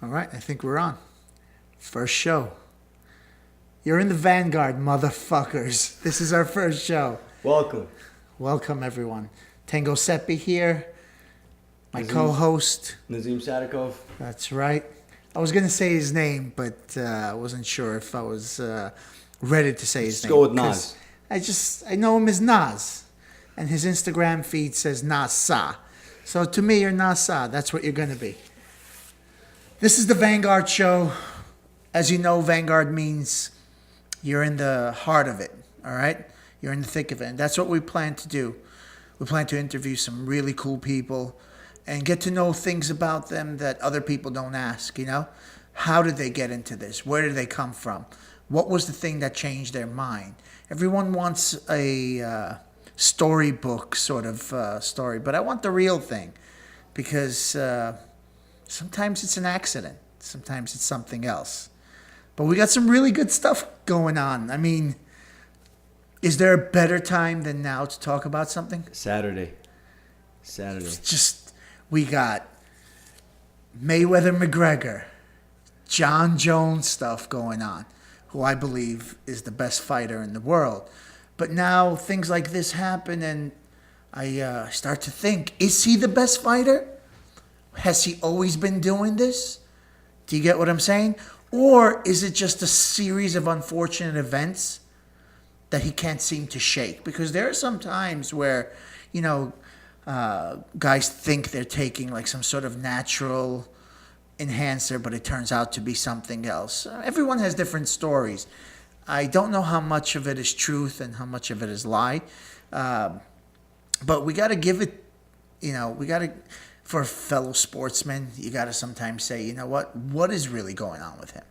All right, I think we're on. First show. You're in the Vanguard, motherfuckers. This is our first show. Welcome. Welcome, everyone. Tango Seppi here, my Nazim- co-host. Nazim Sadikov. That's right. I was going to say his name, but I wasn't sure if I was ready to say his Let's name. go with 'cause Nas. I know him as Nas, and his Instagram feed says Nasa. So to me, you're Nasa. That's what you're going to be. This is the Vanguard show. As you know, Vanguard means you're in the heart of it, all right? You're in the thick of it. And that's what we plan to do. We plan to interview some really cool people and get to know things about them that other people don't ask, you know? How did they get into this? Where did they come from? What was the thing that changed their mind? Everyone wants a storybook sort of story, but I want the real thing because sometimes it's an accident. Sometimes it's something else. But we got some really good stuff going on. I mean, is there a better time than now to talk about something? Saturday. We got Mayweather McGregor, John Jones stuff going on, who I believe is the best fighter in the world. But now things like this happen and I start to think, is he the best fighter? Has he always been doing this? Do you get what I'm saying? Or is it just a series of unfortunate events that he can't seem to shake? Because there are some times where, you know, guys think they're taking like some sort of natural enhancer, but it turns out to be something else. Everyone has different stories. I don't know how much of it is truth and how much of it is lie. But we got to give it, for fellow sportsmen, you got to sometimes say, you know what is really going on with him?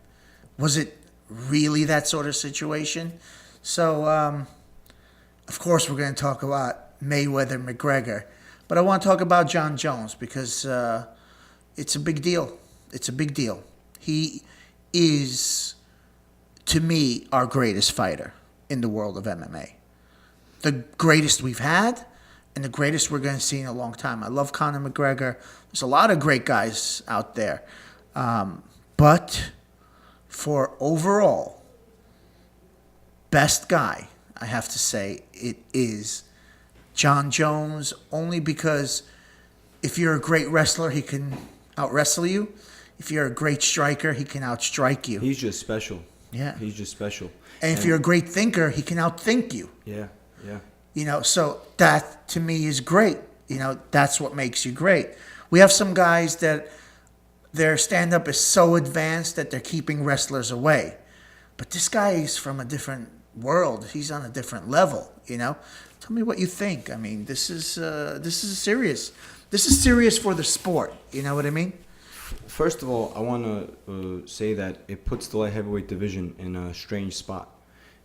Was it really that sort of situation? So, of course, we're going to talk about Mayweather McGregor. But I want to talk about John Jones because it's a big deal. It's a big deal. He is, to me, our greatest fighter in the world of MMA. The greatest we've had and the greatest we're going to see in a long time. I love Conor McGregor. There's a lot of great guys out there. But for overall best guy, I have to say it is John Jones, only because if you're a great wrestler, he can out-wrestle you. If you're a great striker, he can outstrike you. He's just special. Yeah. He's just special. And if you're a great thinker, he can outthink you. Yeah. So that to me is great. That's what makes you great. We have some guys that their stand-up is so advanced that they're keeping wrestlers away. But this guy is from a different world. He's on a different level, Tell me what you think. I mean, this is serious. This is serious for the sport. You know what I mean? First of all, I want to say that it puts the light heavyweight division in a strange spot.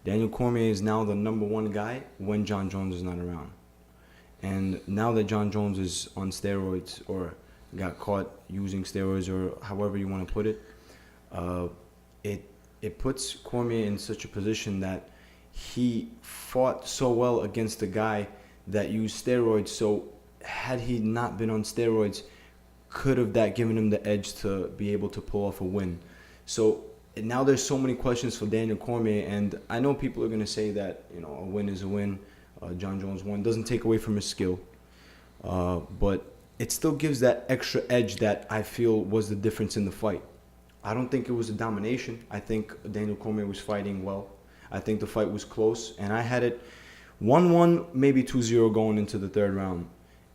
Daniel Cormier is now the number one guy when John Jones is not around. And now that John Jones is on steroids or got caught using steroids or however you want to put it, it puts Cormier in such a position that he fought so well against a guy that used steroids. So had he not been on steroids, could have that given him the edge to be able to pull off a win? So now there's so many questions for Daniel Cormier, and I know people are going to say that a win is a win. John Jones won. Doesn't take away from his skill, but it still gives that extra edge that I feel was the difference in the fight. I don't think it was a domination. I think Daniel Cormier was fighting well. I think the fight was close, and I had it 1-1, maybe 2-0 going into the third round.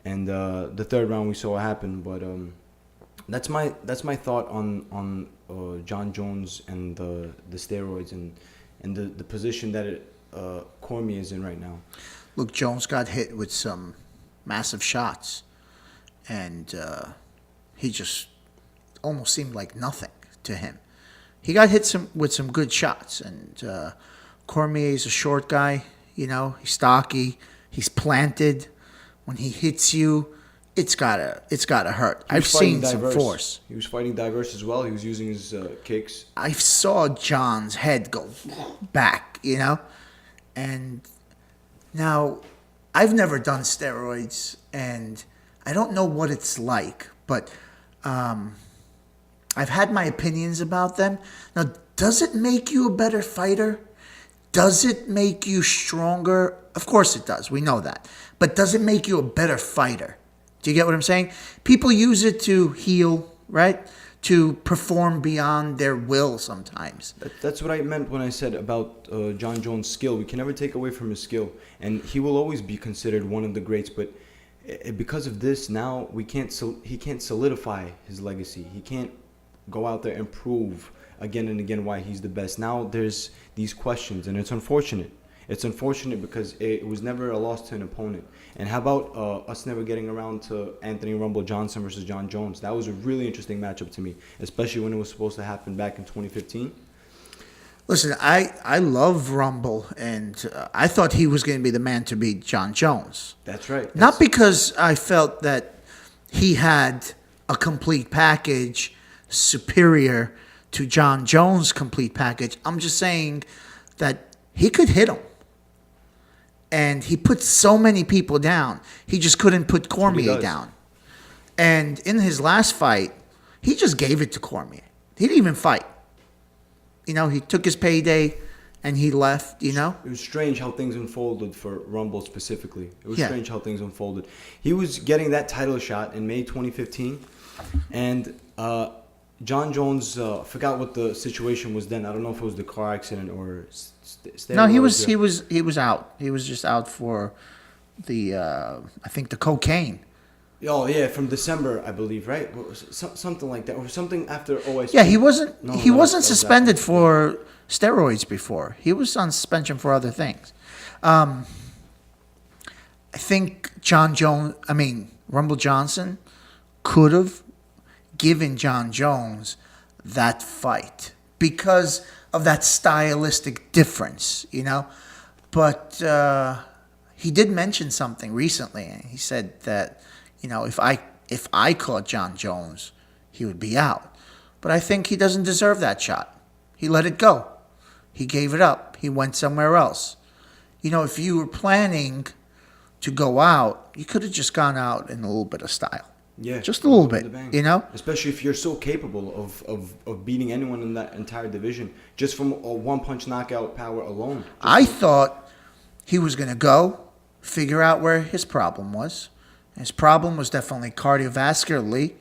And the third round we saw what happened, but that's my thought on John Jones and the steroids and the position that Cormier is in right now. Look, Jones got hit with some massive shots, and he just almost seemed like nothing to him. He got hit with some good shots, and Cormier is a short guy. He's stocky. He's planted. When he hits you, it's gotta hurt. I've seen some force. He was fighting diverse as well. He was using his kicks. I saw John's head go back, and now I've never done steroids, and I don't know what it's like, but I've had my opinions about them. Now, does it make you a better fighter? Does it make you stronger? Of course it does. We know that. But does it make you a better fighter? Do you get what I'm saying? People use it to heal, right? To perform beyond their will sometimes. That's what I meant when I said about John Jones' skill. We can never take away from his skill, and he will always be considered one of the greats. But because of this, now he can't solidify his legacy. He can't go out there and prove again and again why he's the best. Now there's these questions, and it's unfortunate. It's unfortunate because it was never a loss to an opponent. And how about us never getting around to Anthony Rumble Johnson versus John Jones? That was a really interesting matchup to me, especially when it was supposed to happen back in 2015. Listen, I love Rumble, and I thought he was going to be the man to beat John Jones. That's right. Not because I felt that he had a complete package superior to John Jones' complete package. I'm just saying that he could hit him. And he put so many people down. He just couldn't put Cormier down. And in his last fight, he just gave it to Cormier. He didn't even fight. You know, he took his payday and he left, you know. It was strange how things unfolded for Rumble specifically. It was strange how things unfolded. He was getting that title shot in May 2015. And John Jones, forgot what the situation was then. I don't know if it was the car accident or no, he was out. He was just out for the I think the cocaine. Oh yeah, from December, I believe, right? Something like that, or something after OSP. Yeah, he wasn't suspended for steroids before. He was on suspension for other things. I think Rumble Johnson could have given John Jones that fight because of that stylistic difference, you know. But he did mention something recently. He said that, you know, if I caught John Jones, he would be out. But I think he doesn't deserve that shot. He let it go. He gave it up. He went somewhere else. You know, if you were planning to go out, you could have just gone out in a little bit of style. Yeah, just a little bit, you know? Especially if you're so capable of beating anyone in that entire division just from a one-punch knockout power alone. I thought he was going to go figure out where his problem was. His problem was definitely cardiovascularly.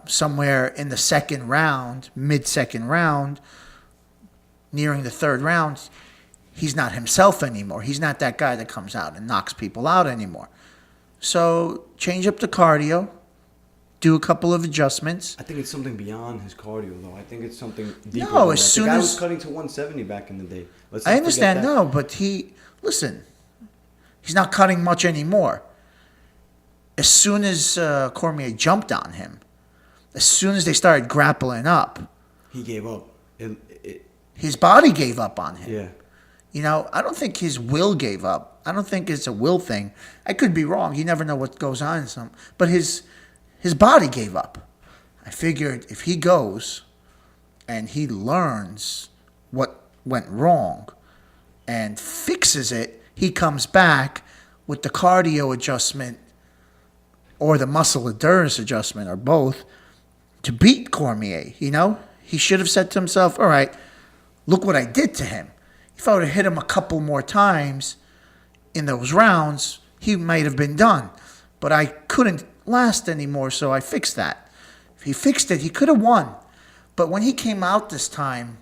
Somewhere in the second round, mid-second round, nearing the third round, he's not himself anymore. He's not that guy that comes out and knocks people out anymore. So change up the cardio, do a couple of adjustments. I think it's something beyond his cardio, though. I think it's something deeper. No, than as that. soon the guy as was cutting to 170 back in the day. I understand, no, but he's not cutting much anymore. As soon as Cormier jumped on him, as soon as they started grappling up, he gave up. His body gave up on him. Yeah. You know, I don't think his will gave up. I don't think it's a will thing. I could be wrong. You never know what goes on in some. But his body gave up. I figured if he goes and he learns what went wrong and fixes it, he comes back with the cardio adjustment or the muscle endurance adjustment or both to beat Cormier, you know? He should have said to himself, all right, look what I did to him. If I would have hit him a couple more times in those rounds, he might have been done. But I couldn't last anymore, so I fixed that. If he fixed it, he could have won. But when he came out this time,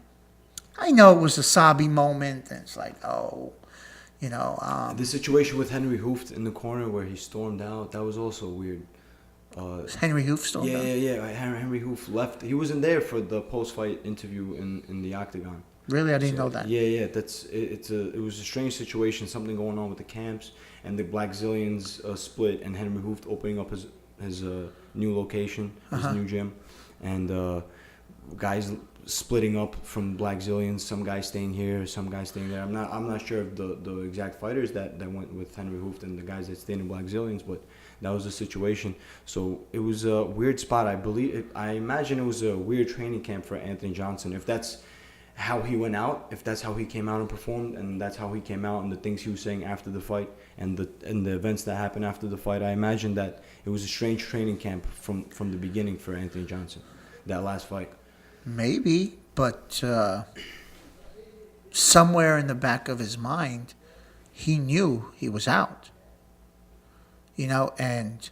I know it was a sobby moment, and it's like, oh, you know. The situation with Henry Hooft in the corner where he stormed out, that was also weird. Henry Hooft stormed out? Yeah. Henry Hooft left. He wasn't there for the post-fight interview in the octagon. Really, I didn't know that. Yeah. It was a strange situation. Something going on with the camps and the Black Zillions split, and Henry Hooft opening up his new location, his new gym, and guys splitting up from Black Zillions. Some guys staying here, some guys staying there. I'm not sure of the exact fighters that went with Henry Hooft and the guys that stayed in Black Zillions, but that was the situation. So it was a weird spot. I imagine it was a weird training camp for Anthony Johnson. If that's how he went out, if that's how he came out and performed, and that's how he came out, and the things he was saying after the fight, and the events that happened after the fight, I imagine that it was a strange training camp from the beginning for Anthony Johnson. that last fight. Maybe, but somewhere in the back of his mind, he knew he was out. And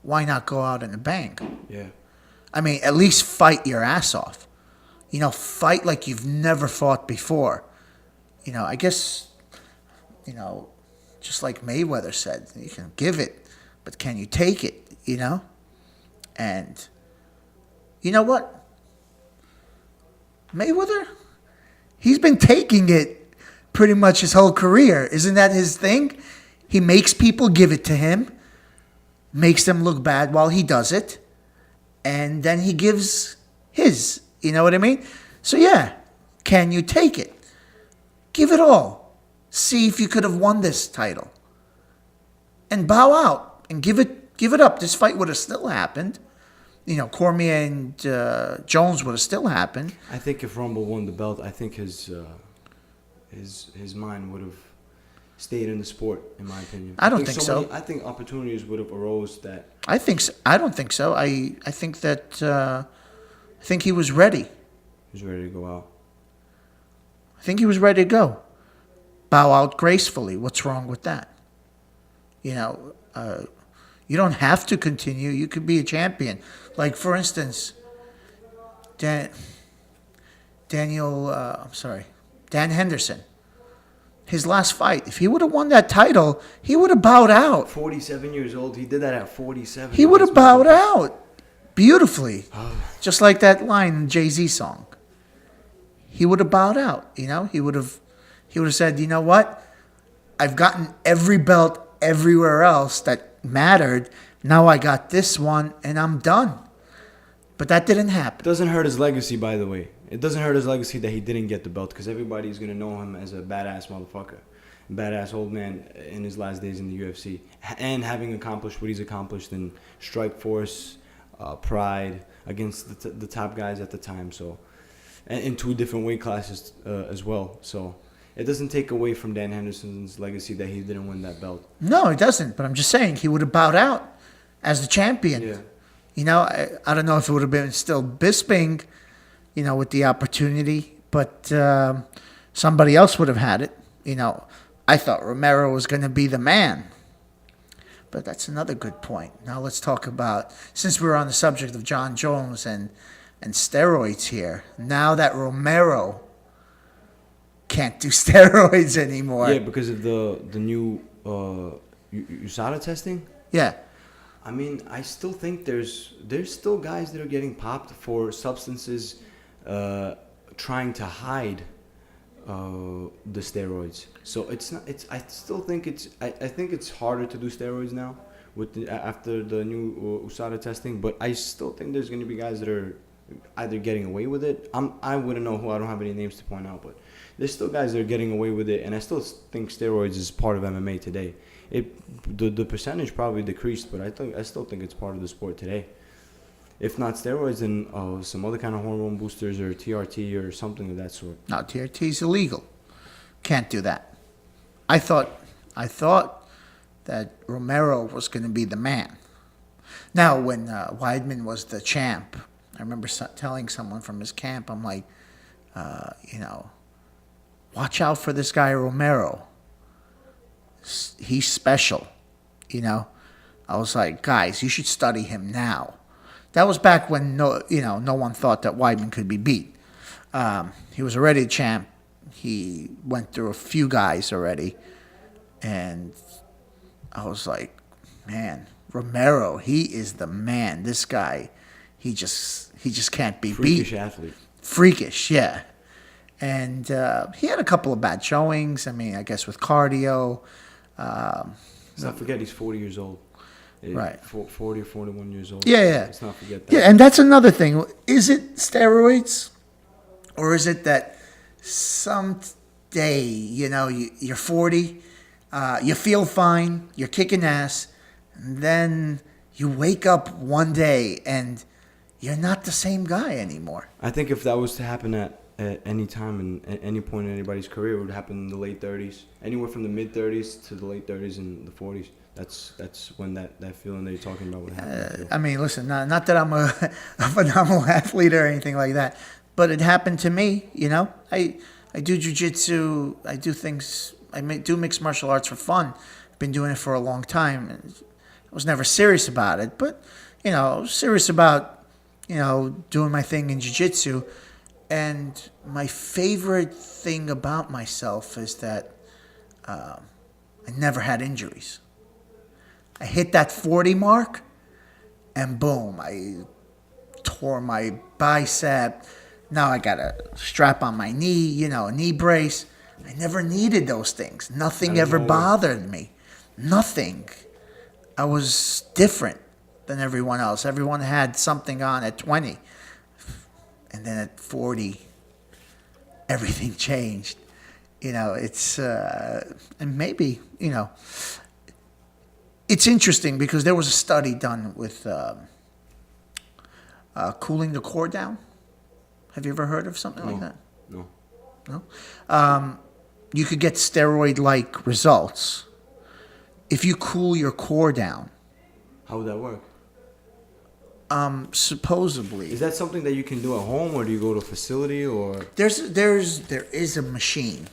why not go out in a bang? Yeah. I mean, at least fight your ass off. Fight like you've never fought before. I guess, just like Mayweather said, you can give it, but can you take it, And you know what? Mayweather, he's been taking it pretty much his whole career. Isn't that his thing? He makes people give it to him, makes them look bad while he does it, and then he gives his. You know what I mean? So yeah, can you take it? Give it all. See if you could have won this title. And bow out and give it up. This fight would have still happened. Cormier and Jones would have still happened. I think if Rumble won the belt, I think his mind would have stayed in the sport, in my opinion. I don't think so. I think opportunities would have arose that. I think so. I don't think so. I think that I think he was ready. He was ready to go out. I think he was ready to go. Bow out gracefully. What's wrong with that? You don't have to continue. You could be a champion. Like, for instance, Dan Henderson. His last fight, if he would have won that title, he would have bowed out. 47 years old. He did that at 47. He would have bowed out beautifully. Just like that line in Jay-Z song. He would have bowed out, He would have said, you know what? I've gotten every belt everywhere else that mattered. Now I got this one, and I'm done. But that didn't happen. It doesn't hurt his legacy, by the way. It doesn't hurt his legacy that he didn't get the belt, because everybody's going to know him as a badass motherfucker. Badass old man in his last days in the UFC. And having accomplished what he's accomplished in Strikeforce, Pride, against the top guys at the time. So, and in 2 different weight classes as well. So it doesn't take away from Dan Henderson's legacy that he didn't win that belt. No, it doesn't. But I'm just saying he would have bowed out as the champion. Yeah. I don't know if it would have been still Bisping, with the opportunity, but somebody else would have had it. I thought Romero was going to be the man. But that's another good point. Now let's talk about, since we're on the subject of John Jones and steroids here, now that Romero can't do steroids anymore. Yeah, because of the new USADA testing? Yeah. I mean, I still think there's still guys that are getting popped for substances trying to hide the steroids. So it's not. I still think it's. I think it's harder to do steroids now after the new USADA testing. But I still think there's going to be guys that are either getting away with it. I wouldn't know who. I don't have any names to point out, but there's still guys that are getting away with it. And I still think steroids is part of MMA today. The percentage probably decreased, but I still think it's part of the sport today. If not steroids, then some other kind of hormone boosters or TRT or something of that sort. No, TRT is illegal. Can't do that. I thought that Romero was going to be the man. Now, when Weidman was the champ, I remember telling someone from his camp, I'm like, watch out for this guy Romero. He's special, I was like, guys, you should study him now. That was back when no one thought that Weidman could be beat. He was already a champ. He went through a few guys already, and I was like, man, Romero, he is the man. This guy, he just can't be beat. Freakish athlete. Freakish, yeah. And he had a couple of bad showings. I mean, I guess with cardio. Let's not forget he's 40 years old. Right. 40 or 41 years old. Yeah, yeah. Let's not forget that. Yeah, and that's another thing. Is it steroids? Or is it that someday, you're 40, you feel fine, you're kicking ass, and then you wake up one day and you're not the same guy anymore? I think if that was to happen at any time and at any point in anybody's career, it would happen in the late 30s. Anywhere from the mid 30s to the late 30s and the 40s. That's when that feeling that you're talking about would happen. I mean, listen, not that I'm a phenomenal athlete or anything like that, but it happened to me. I do jujitsu. I do things. Do mixed martial arts for fun. I've been doing it for a long time. And I was never serious about it, but I was serious about doing my thing in jiu-jitsu. And my favorite thing about myself is that I never had injuries. I hit that 40 mark, and boom, I tore my bicep. Now I got a strap on my knee, a knee brace. I never needed those things. Nothing ever bothered me. Nothing. I was different than everyone else. Everyone had something on at 20. And then at 40, everything changed. It's, and maybe, it's interesting because there was a study done with cooling the core down. Have you ever heard of something like that? No. No? You could get steroid-like results if you cool your core down. How would that work? Supposedly. Is that something that you can do at home, or do you go to a facility, or? There is a machine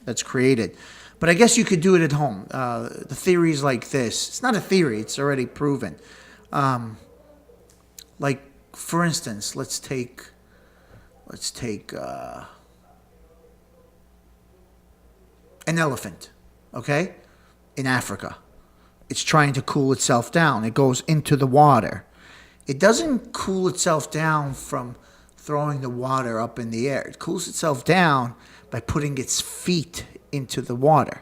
that's created, but I guess you could do it at home. The theory is like this. It's not a theory. It's already proven. Like, for instance, let's take an elephant, okay? In Africa. It's trying to cool itself down. It goes into the water. It doesn't cool itself down from throwing the water up in the air. It cools itself down by putting its feet into the water.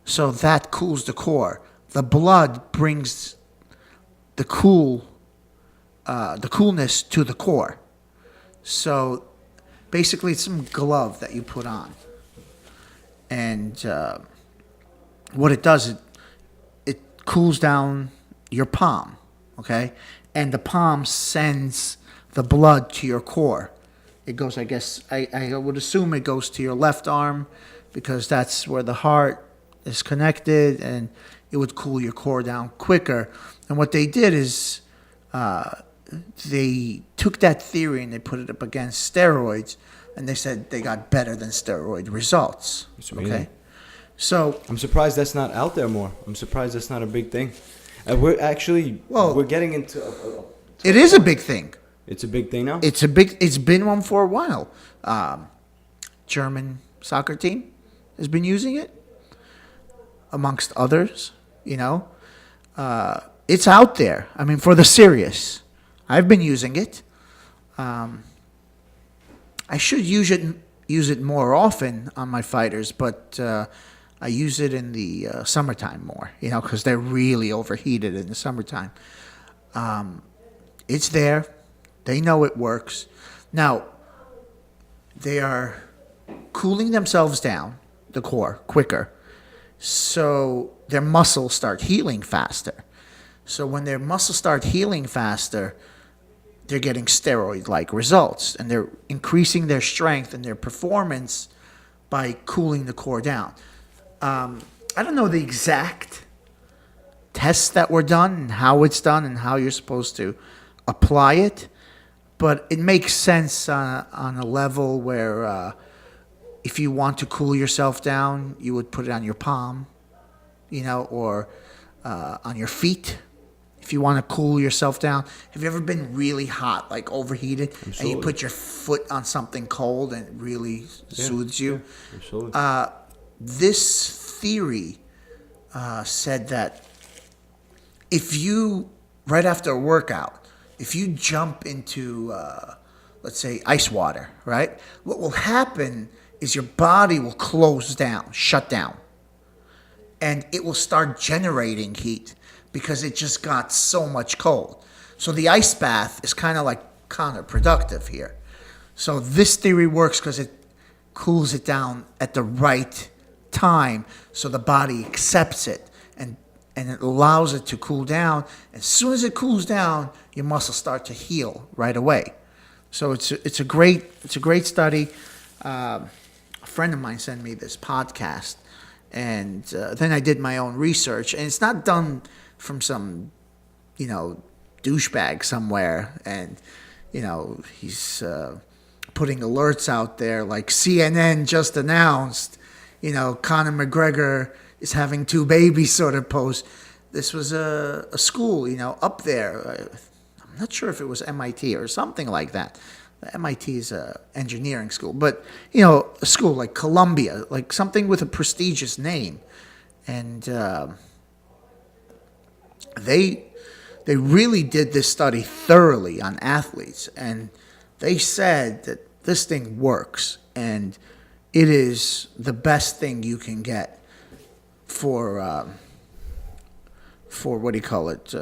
So that cools the core. The blood brings the coolness to the core. So basically it's some glove that you put on. And what it does, it cools down your palm, okay? And the palm sends the blood to your core. It goes, I guess, I would assume it goes to your left arm because that's where the heart is connected, and it would cool your core down quicker. And what they did is they took that theory and they put it up against steroids, and they said they got better than steroid results. Okay, so I'm surprised that's not out there more. I'm surprised that's not a big thing. We're getting into. It is a big thing. It's a big thing now. It's been one for a while. German soccer team has been using it, amongst others. It's out there. I mean, for the serious, I've been using it. I should use it more often on my fighters, but I use it in the summertime more, because they're really overheated in the summertime. It's there. They know it works. Now, they are cooling themselves down, the core, quicker, so their muscles start healing faster. So when their muscles start healing faster, they're getting steroid-like results, and they're increasing their strength and their performance by cooling the core down. I don't know the exact tests that were done and how it's done and how you're supposed to apply it, but it makes sense on a level where if you want to cool yourself down, you would put it on your palm, or on your feet. If you want to cool yourself down, have you ever been really hot, like overheated, Absolutely. and you put your foot on something cold and it really soothes you? Yeah, absolutely. This theory said that if you, right after a workout, if you jump into, let's say, ice water, right? What will happen is your body will close down, shut down, and it will start generating heat because it just got so much cold. So the ice bath is kind of like counterproductive here. So this theory works because it cools it down at the right time, so the body accepts it and it allows it to cool down. As soon as it cools down, your muscles start to heal right away. So it's a great study. A friend of mine sent me this podcast, And then I did my own research, and it's not done from some, douchebag somewhere, and he's putting alerts out there like CNN just announced, Conor McGregor is having 2 babies sort of post. This was a school, up there. I'm not sure if it was MIT or something like that. MIT is a engineering school, but a school like Columbia, like something with a prestigious name, and they really did this study thoroughly on athletes, and they said that this thing works, and it is the best thing you can get for what do you call it,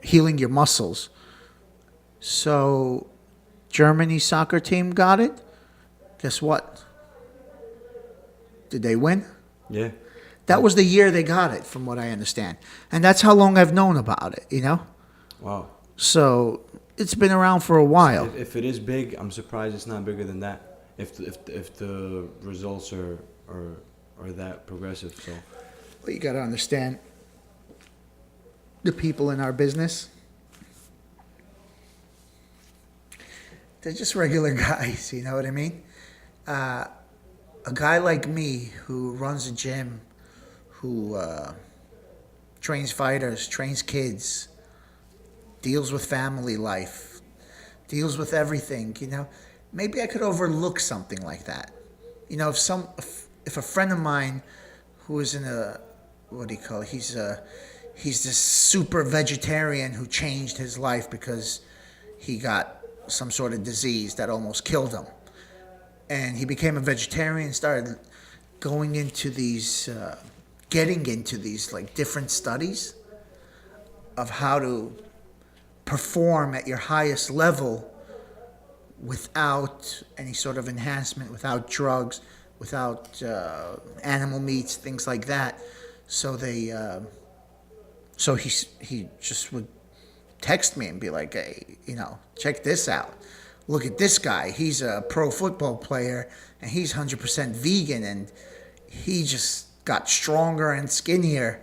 healing your muscles. So Germany's soccer team got it. Guess what? Did they win? Yeah. That was the year they got it, from what I understand. And that's how long I've known about it, Wow. So it's been around for a while. If it is big, I'm surprised it's not bigger than that. If the results are that progressive, so. Well, you got to understand, the people in our business, they're just regular guys, you know what I mean? A guy like me who runs a gym, who trains fighters, trains kids, deals with family life, deals with everything, maybe I could overlook something like that. If a friend of mine who is in what do you call it? He's this super vegetarian who changed his life because he got some sort of disease that almost killed him. And he became a vegetarian, started going into these, getting into these like different studies of how to perform at your highest level without any sort of enhancement, without drugs, without animal meats, things like that. So he just would text me and be like, hey, check this out. Look at this guy. He's a pro football player, and he's 100% vegan, and he just got stronger and skinnier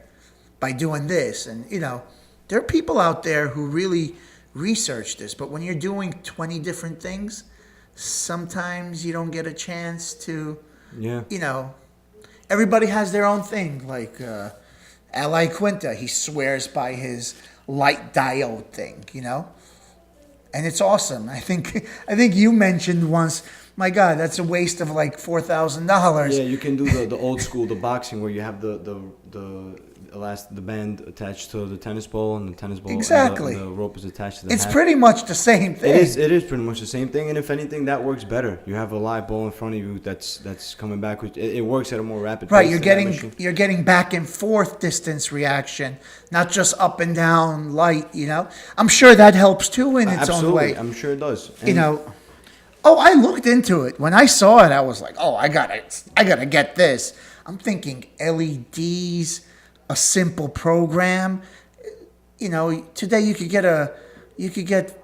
by doing this. And, there are people out there who really research this, but when you're doing 20 different things, sometimes you don't get a chance to, everybody has their own thing. Like Ali Quinta, he swears by his light diode thing, and it's awesome. I think you mentioned once, my God, that's a waste of like $4,000. Yeah, you can do the old school, the boxing, where you have the band attached to the tennis ball, and the tennis ball, exactly, and the rope is attached to the It's hat. pretty much the same thing. It is pretty much the same thing, and if anything, that works better. You have a live ball in front of you that's coming back. It works at a more rapid pace. Right, you're getting back and forth distance reaction, not just up and down light. I'm sure that helps too in its own way. I'm sure it does. I looked into it. When I saw it, I was like, I gotta get this. I'm thinking LEDs, a simple program. Today you could get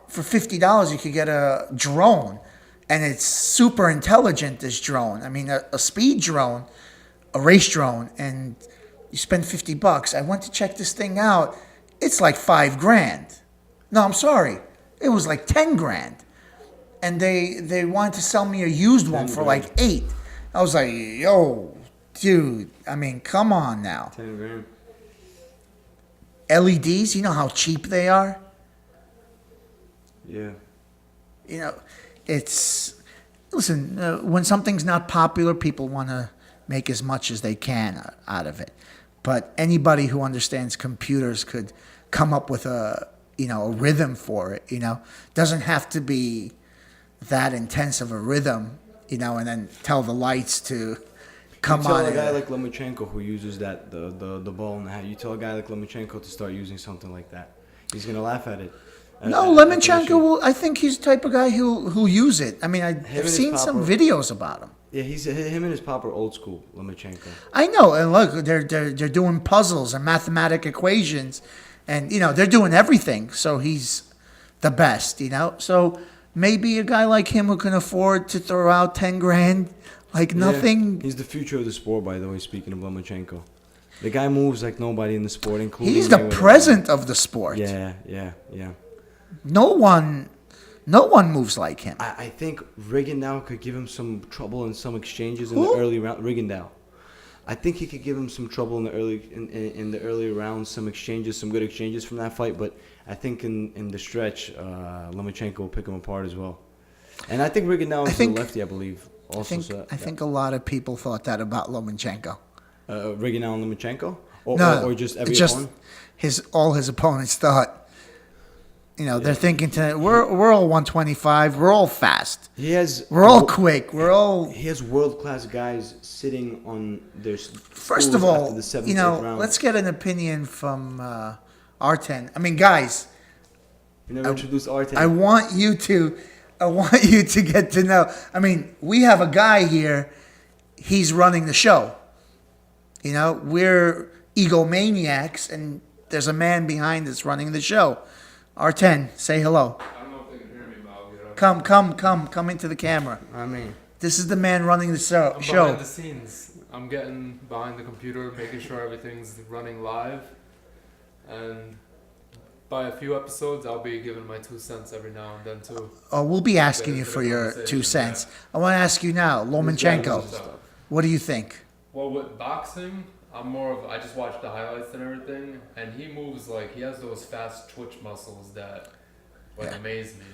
for $50, you could get a drone, and it's super intelligent, this drone. I mean, a speed drone, a race drone, and you spend $50. I went to check this thing out. It's like $5,000. No, I'm sorry. It was like $10,000. And they wanted to sell me a used one for like $8,000. I was like, yo, dude, I mean, come on now. $10,000. LEDs, you know how cheap they are? Yeah. Listen, when something's not popular, people want to make as much as they can out of it. But anybody who understands computers could come up with a rhythm for it, Doesn't have to be that intense of a rhythm, and then tell the lights to come on. You tell a guy like Lomachenko who uses the ball in the hat. You tell a guy like Lomachenko to start using something like that. He's gonna laugh at it. No, Lomachenko I think he's the type of guy who'll use it. I mean, I've seen some videos about him. Yeah, him and his pop are old school, Lomachenko. I know, and look, they're doing puzzles and mathematic equations, and they're doing everything. So he's the best, So maybe a guy like him who can afford to throw out $10,000, Like Yeah. nothing. He's the future of the sport, by the way. Speaking of Lomachenko, the guy moves like nobody in the sport, including He's the Mayweather. present of the sport. Yeah. No one moves like him. I think Rigondeaux could give him some trouble in some exchanges in Who? the early round. Rigondeaux. I think he could give him some trouble in the early rounds, some exchanges, some good exchanges from that fight. But I think in the stretch, Lomachenko will pick him apart as well. And I think Rigondeaux is a lefty, I believe. Also, I think a lot of people thought that about Lomachenko. Rigondeaux and Lomachenko, or just every opponent. All his opponents thought. They're thinking tonight. We're all 125. We're all fast. We're all quick. He has world-class guys sitting on their. First of all, after the seventh, eighth round. let's get an opinion from R10. I mean, guys. You never introduced R10. I want you to get to know. I mean, we have a guy here. He's running the show. We're egomaniacs, and there's a man behind us running the show. R10, say hello. I don't know if they can hear me, but I'll get up. Come into the camera. I mean, This is the man running the show. I'm behind the scenes. I'm getting behind the computer, making sure everything's running live. And by a few episodes, I'll be giving my 2 cents every now and then, too. Oh, we'll be asking you Bit of for your conversation, 2 cents. yeah. I want to ask you now, Lomachenko. Stuff. What do you think? Well, with boxing, I just watch the highlights and everything, and he moves he has those fast twitch muscles that amaze me,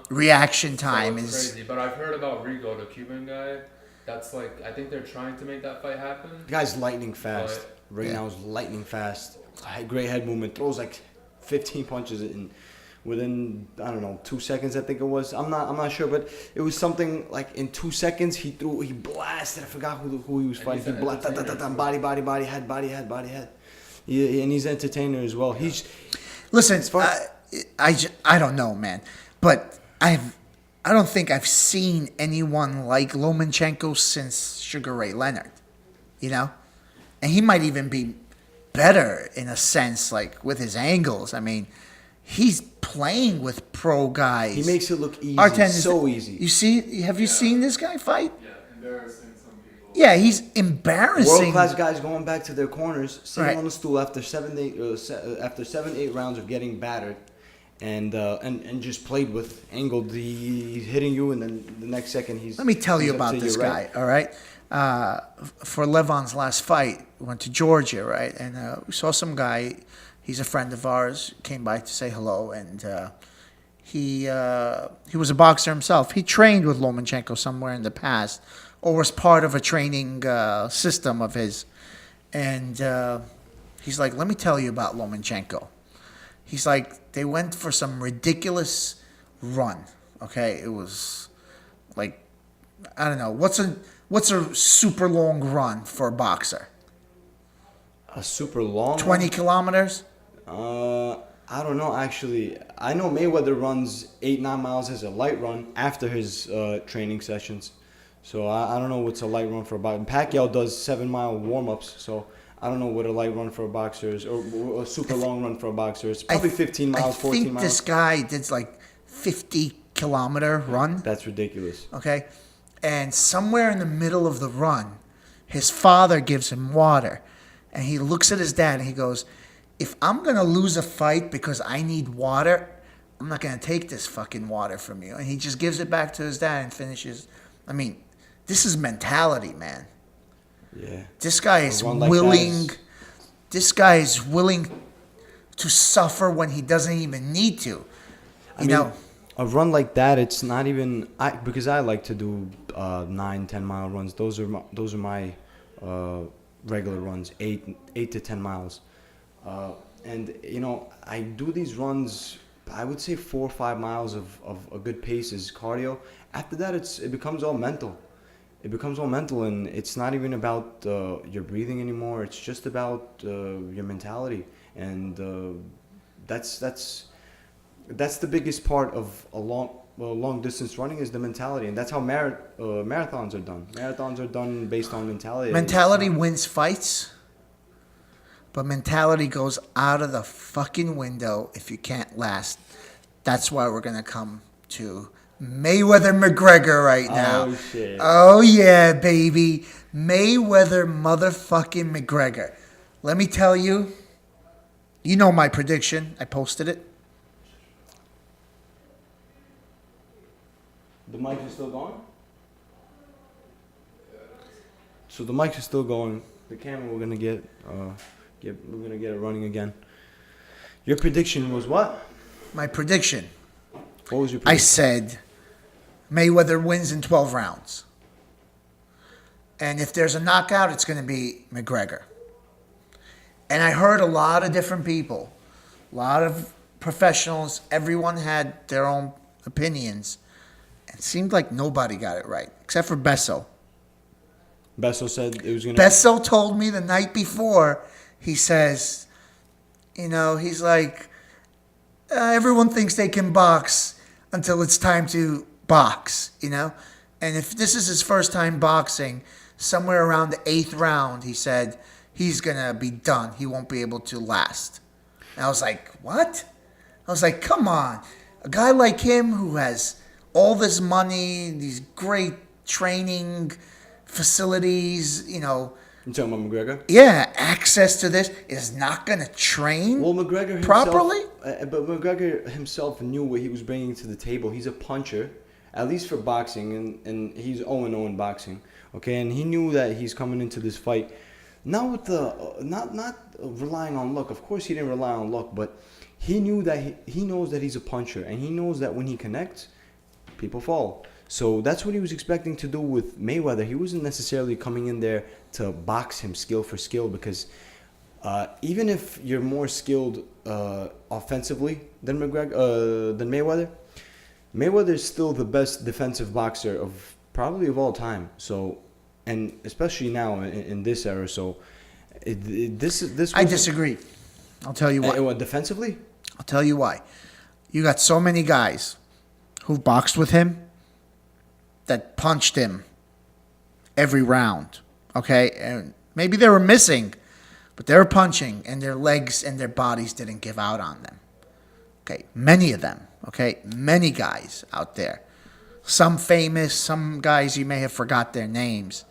Reaction So time it's is. crazy. But I've heard about Rigo, the Cuban guy. That's I think they're trying to make that fight happen. the guy's lightning fast. Rigondeaux's lightning fast. Great head movement. Throws 15 punches within 2 seconds. I think it was. I'm not sure, but it was something in 2 seconds he blasted. I forgot who he was fighting. He blasted body head. Yeah, and he's an entertainer as well. Listen, I don't know, man, but I don't think I've seen anyone like Lomachenko since Sugar Ray Leonard, and he might even be better in a sense, with his angles. I mean, he's playing with pro guys. He makes it look easy, easy. Have you seen this guy fight? Yeah, embarrassing some people. Yeah, he's embarrassing. World-class guys going back to their corners, sitting Right. on the stool after 7-8 rounds of getting battered, and just played with angled. He's hitting you, and then the next second he's. Let me tell you he's up about to this your right. guy, all right? For Levon's last fight, we went to Georgia, right? And we saw some guy, he's a friend of ours, came by to say hello, and he was a boxer himself. He trained with Lomachenko somewhere in the past, or was part of a training system of his. And he's like, let me tell you about Lomachenko. He's like, they went for some ridiculous run, okay? It was I don't know, what's a super long run for a boxer? A super long 20 kilometers? I don't know, actually. I know Mayweather runs 8-9 miles as a light run after his training sessions. So I don't know what's a light run for a boxer. Pacquiao does 7-mile warm-ups, so I don't know what a light run for a boxer is, or a super long run for a boxer. It's probably 15 miles, 14 I think miles. this guy did 50-kilometer run. That's ridiculous. Okay? And somewhere in the middle of the run, his father gives him water. And he looks at his dad and he goes, if I'm going to lose a fight because I need water, I'm not going to take this fucking water from you. And he just gives it back to his dad and finishes. I mean, this is mentality, man. Yeah. This guy is run like willing. that is- This guy is willing to suffer when he doesn't even need to. I mean, a run like that, it's not even because I like to do 9-10 mile runs. Those are my regular runs, 8 to 10 miles, and I do these runs. I would say 4 or 5 miles of a good pace is cardio. After that, it becomes all mental. It becomes all mental, and it's not even about your breathing anymore. It's just about your mentality, and that's the biggest part of a long distance running is the mentality, and that's how marathons are done. Marathons are done based on mentality. Mentality wins fights, but mentality goes out of the fucking window if you can't last. That's why we're gonna come to Mayweather McGregor right now. Oh, shit. Oh, yeah, baby. Mayweather motherfucking McGregor. Let me tell you, you know my prediction. I posted it. The mic is still going? So the mic is still going. The camera we're gonna get it running again. Your prediction was what? My prediction. What was your I prediction? said Mayweather wins in 12 rounds. And if there's a knockout, it's going to be McGregor. And I heard a lot of different people, a lot of professionals. Everyone had their own opinions. It seemed like nobody got it right, except for Besso. Besso said it was gonna. Besso told me the night before, he says, he's like, everyone thinks they can box until it's time to box, And if this is his first time boxing, somewhere around the 8th round, he said, he's going to be done. He won't be able to last. And I was like, what? I was like, come on. A guy like him who has all this money, these great training facilities, You talking about McGregor? yeah, access to this, is not going to train Well, McGregor himself, properly? But McGregor himself knew what he was bringing to the table. He's a puncher, at least for boxing, and he's 0-0 in boxing. Okay, and he knew that he's coming into this fight not with not relying on luck. Of course, he didn't rely on luck, but he knew that he knows that he's a puncher, and he knows that when he connects, people fall. So that's what he was expecting to do with Mayweather. He wasn't necessarily coming in there to box him skill for skill, because even if you're more skilled offensively than Mayweather, Mayweather is still the best defensive boxer of all time. So, and especially now in this era. So, this. I disagree. I'll tell you why. What, defensively? I'll tell you why. You got so many guys who've boxed with him that punched him every round, okay? And maybe they were missing, but they were punching, and their legs and their bodies didn't give out on them. Okay, many of them, okay? Many guys out there. Some famous, some guys you may have forgot their names,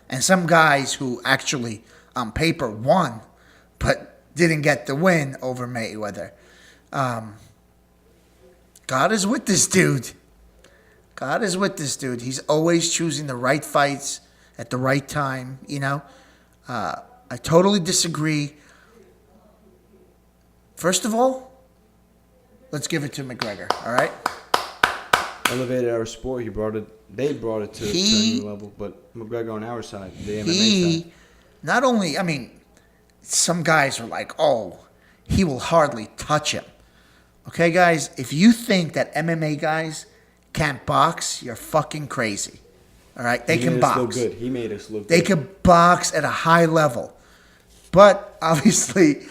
and some guys who actually, on paper, won, but didn't get the win over Mayweather. God is with this dude. God is with this dude. He's always choosing the right fights at the right time, I totally disagree. First of all, let's give it to McGregor, all right? Elevated our sport. They brought it to a new level. But McGregor on our side, the MMA side. Not only, some guys are like, oh, he will hardly touch him. Okay, guys, if you think that MMA guys can't box, you're fucking crazy. All right? They can box. He made us look good. He made us look good. They could box at a high level. But obviously,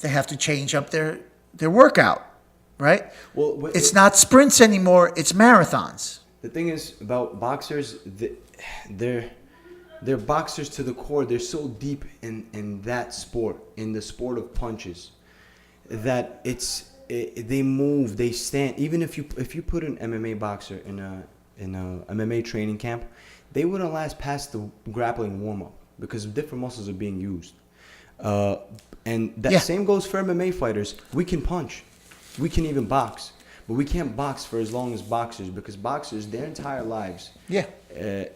they have to change up their workout, right? Well, it's not sprints anymore, it's marathons. The thing is about boxers, they're boxers to the core. They're so deep in that sport, in the sport of punches, that they move, they stand. Even if you put an MMA boxer in a MMA training camp, they wouldn't last past the grappling warm up because different muscles are being used. And that same goes for MMA fighters. We can punch, we can even box, but we can't box for as long as boxers, because boxers, their entire lives,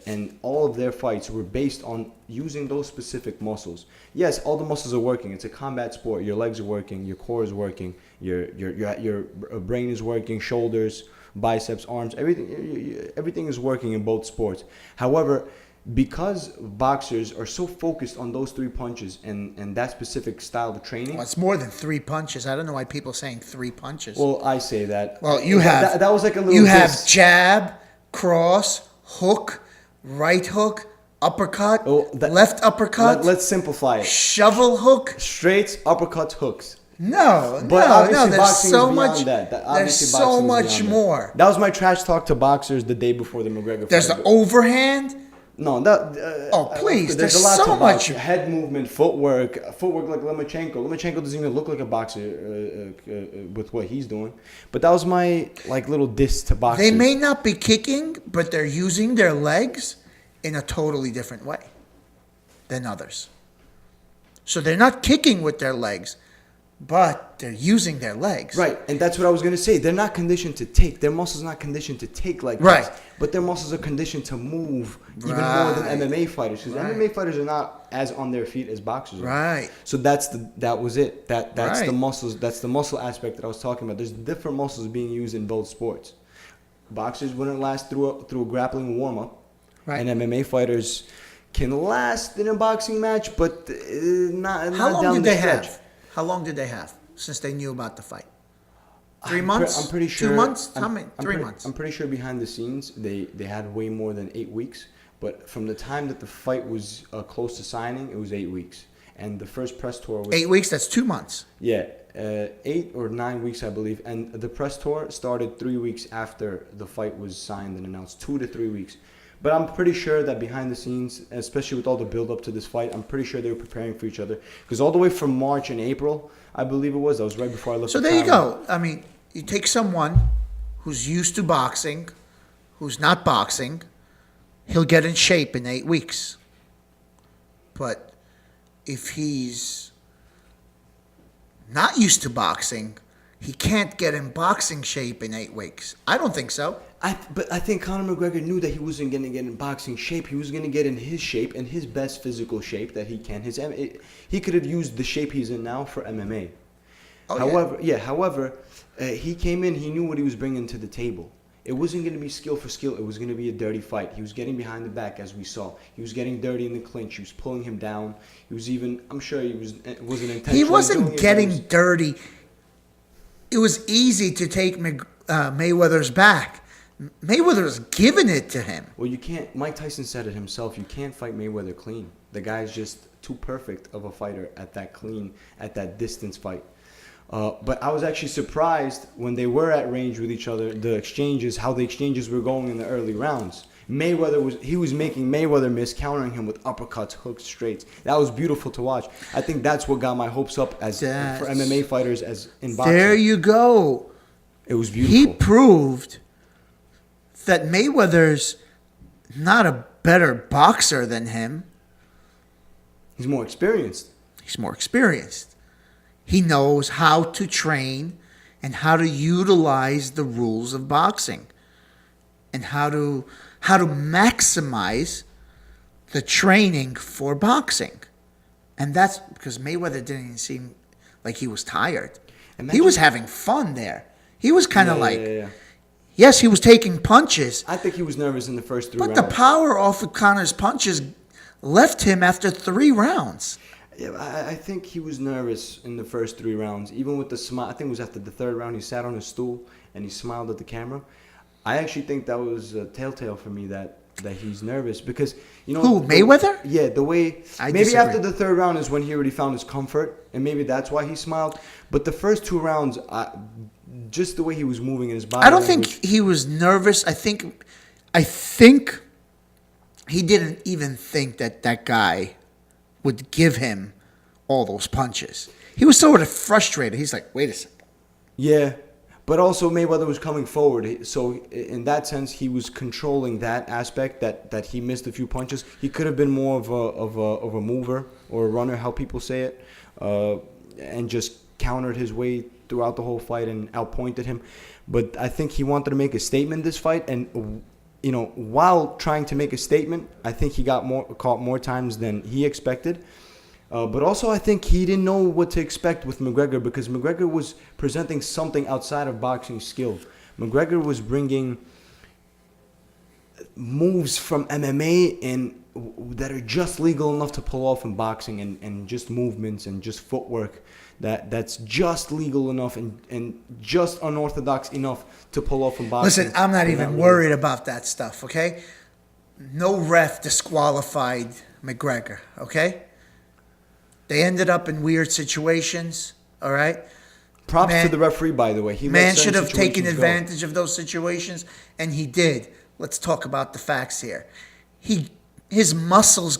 and all of their fights were based on using those specific muscles. Yes, all the muscles are working. It's a combat sport. Your legs are working, your core is working, your brain is working, shoulders, biceps, arms, everything is working in both sports. However, because boxers are so focused on those 3 punches and that specific style of training. Well, it's more than 3 punches. I don't know why people are saying 3 punches. Well, I say that. Well, you have that was like a little. You have jab, cross, hook, right hook, uppercut, left uppercut. Let's simplify it. Shovel hook. Straights, uppercuts, hooks. No. There's so much. There's so much more. That was my trash talk to boxers the day before the McGregor fight. There's the overhand. No, that. Oh, please, There's there's a lot so to much- vouch. Head movement, footwork like Lomachenko. Lomachenko doesn't even look like a boxer with what he's doing. But that was my little diss to boxers. They may not be kicking, but they're using their legs in a totally different way than others. So they're not kicking with their legs, but they're using their legs. Right, and that's what I was gonna say. They're not conditioned to take. Their muscles not conditioned to take like Right. this. But their muscles are conditioned to move even more Right. than MMA fighters. Because Right. MMA fighters are not as on their feet as boxers are. Right. So that was it. That's Right. the muscles. That's the muscle aspect that I was talking about. There's different muscles being used in both sports. Boxers wouldn't last through a grappling warm up, Right. and MMA fighters can last in a boxing match, but not. How not long down did the they stretch. have? How long did they have since they knew about the fight? 3 I'm months? I'm pretty sure. 2 months? I'm- How many? I'm 3 pretty- months. I'm pretty sure behind the scenes they had way more than 8 weeks. But from the time that the fight was close to signing, it was 8 weeks. And the first press tour was 8 weeks, that's 2 months. yeah, 8 or 9 weeks, I believe. And the press tour started 3 weeks after the fight was signed and announced, 2 to 3 weeks. But I'm pretty sure that behind the scenes, especially with all the build up to this fight, I'm pretty sure they were preparing for each other. Because all the way from March and April, I believe it was, that was right before I left. So the there you town. go. I mean, you take someone who's used to boxing, who's not boxing, he'll get in shape in 8 weeks. But if he's not used to boxing, he can't get in boxing shape in 8 weeks. I don't think so. But I think Conor McGregor knew that he wasn't going to get in boxing shape. He was going to get in his shape, in his best physical shape that he can. He could have used the shape he's in now for MMA. Oh, However, he came in. He knew what he was bringing to the table. It wasn't going to be skill for skill. It was going to be a dirty fight. He was getting behind the back, as we saw. He was getting dirty in the clinch. He was pulling him down. He was even. I'm sure it wasn't intentional. He doing wasn't it, but it getting was- dirty. It was easy to take Mayweather's back. Mayweather was giving it to him. Well, you can't. Mike Tyson said it himself. You can't fight Mayweather clean. The guy's just too perfect of a fighter at that distance fight. But I was actually surprised when they were at range with each other. How the exchanges were going in the early rounds. Mayweather was making Mayweather miss, countering him with uppercuts, hooks, straights. That was beautiful to watch. I think that's what got my hopes up for MMA fighters as in boxing. There you go. It was beautiful. He proved that Mayweather's not a better boxer than him. He's more experienced. He's more experienced. He knows how to train and how to utilize the rules of boxing and how to maximize the training for boxing. And that's because Mayweather didn't even seem like he was tired. He was having fun there. He was kind of Yeah. yes, he was taking punches, I think he was nervous in the first 3 but rounds. the power off of Conor's punches left him after 3 rounds. Yeah, I think he was nervous in the first 3 rounds. Even with the smile, I think it was after the 3rd round, he sat on his stool and he smiled at the camera. I actually think that was a telltale for me that he's nervous because, Who, Mayweather? Yeah, the way... I maybe disagree. after the 3rd round is when he already found his comfort, and maybe that's why he smiled. But the first 2 rounds, just the way he was moving in his body... I don't think he was nervous. I think he didn't even think that guy would give him all those punches. He was sort of frustrated. He's like, wait a second. Yeah, but also Mayweather was coming forward, so in that sense, he was controlling that aspect. That he missed a few punches. He could have been more of a mover or a runner, how people say it, and just countered his way throughout the whole fight and outpointed him. But I think he wanted to make a statement this fight, and while trying to make a statement, I think he got caught more times than he expected. But also, I think he didn't know what to expect with McGregor because McGregor was presenting something outside of boxing skill. McGregor was bringing moves from MMA and that are just legal enough to pull off in boxing and just movements and just footwork that's just legal enough and just unorthodox enough to pull off in boxing. Listen, I'm not even worried about that stuff, okay? No ref disqualified McGregor, okay? They ended up in weird situations, all right? Props to the referee, by the way. He let Man certain should have taken situations go. advantage of those situations, and he did. Let's talk about the facts here. He his muscles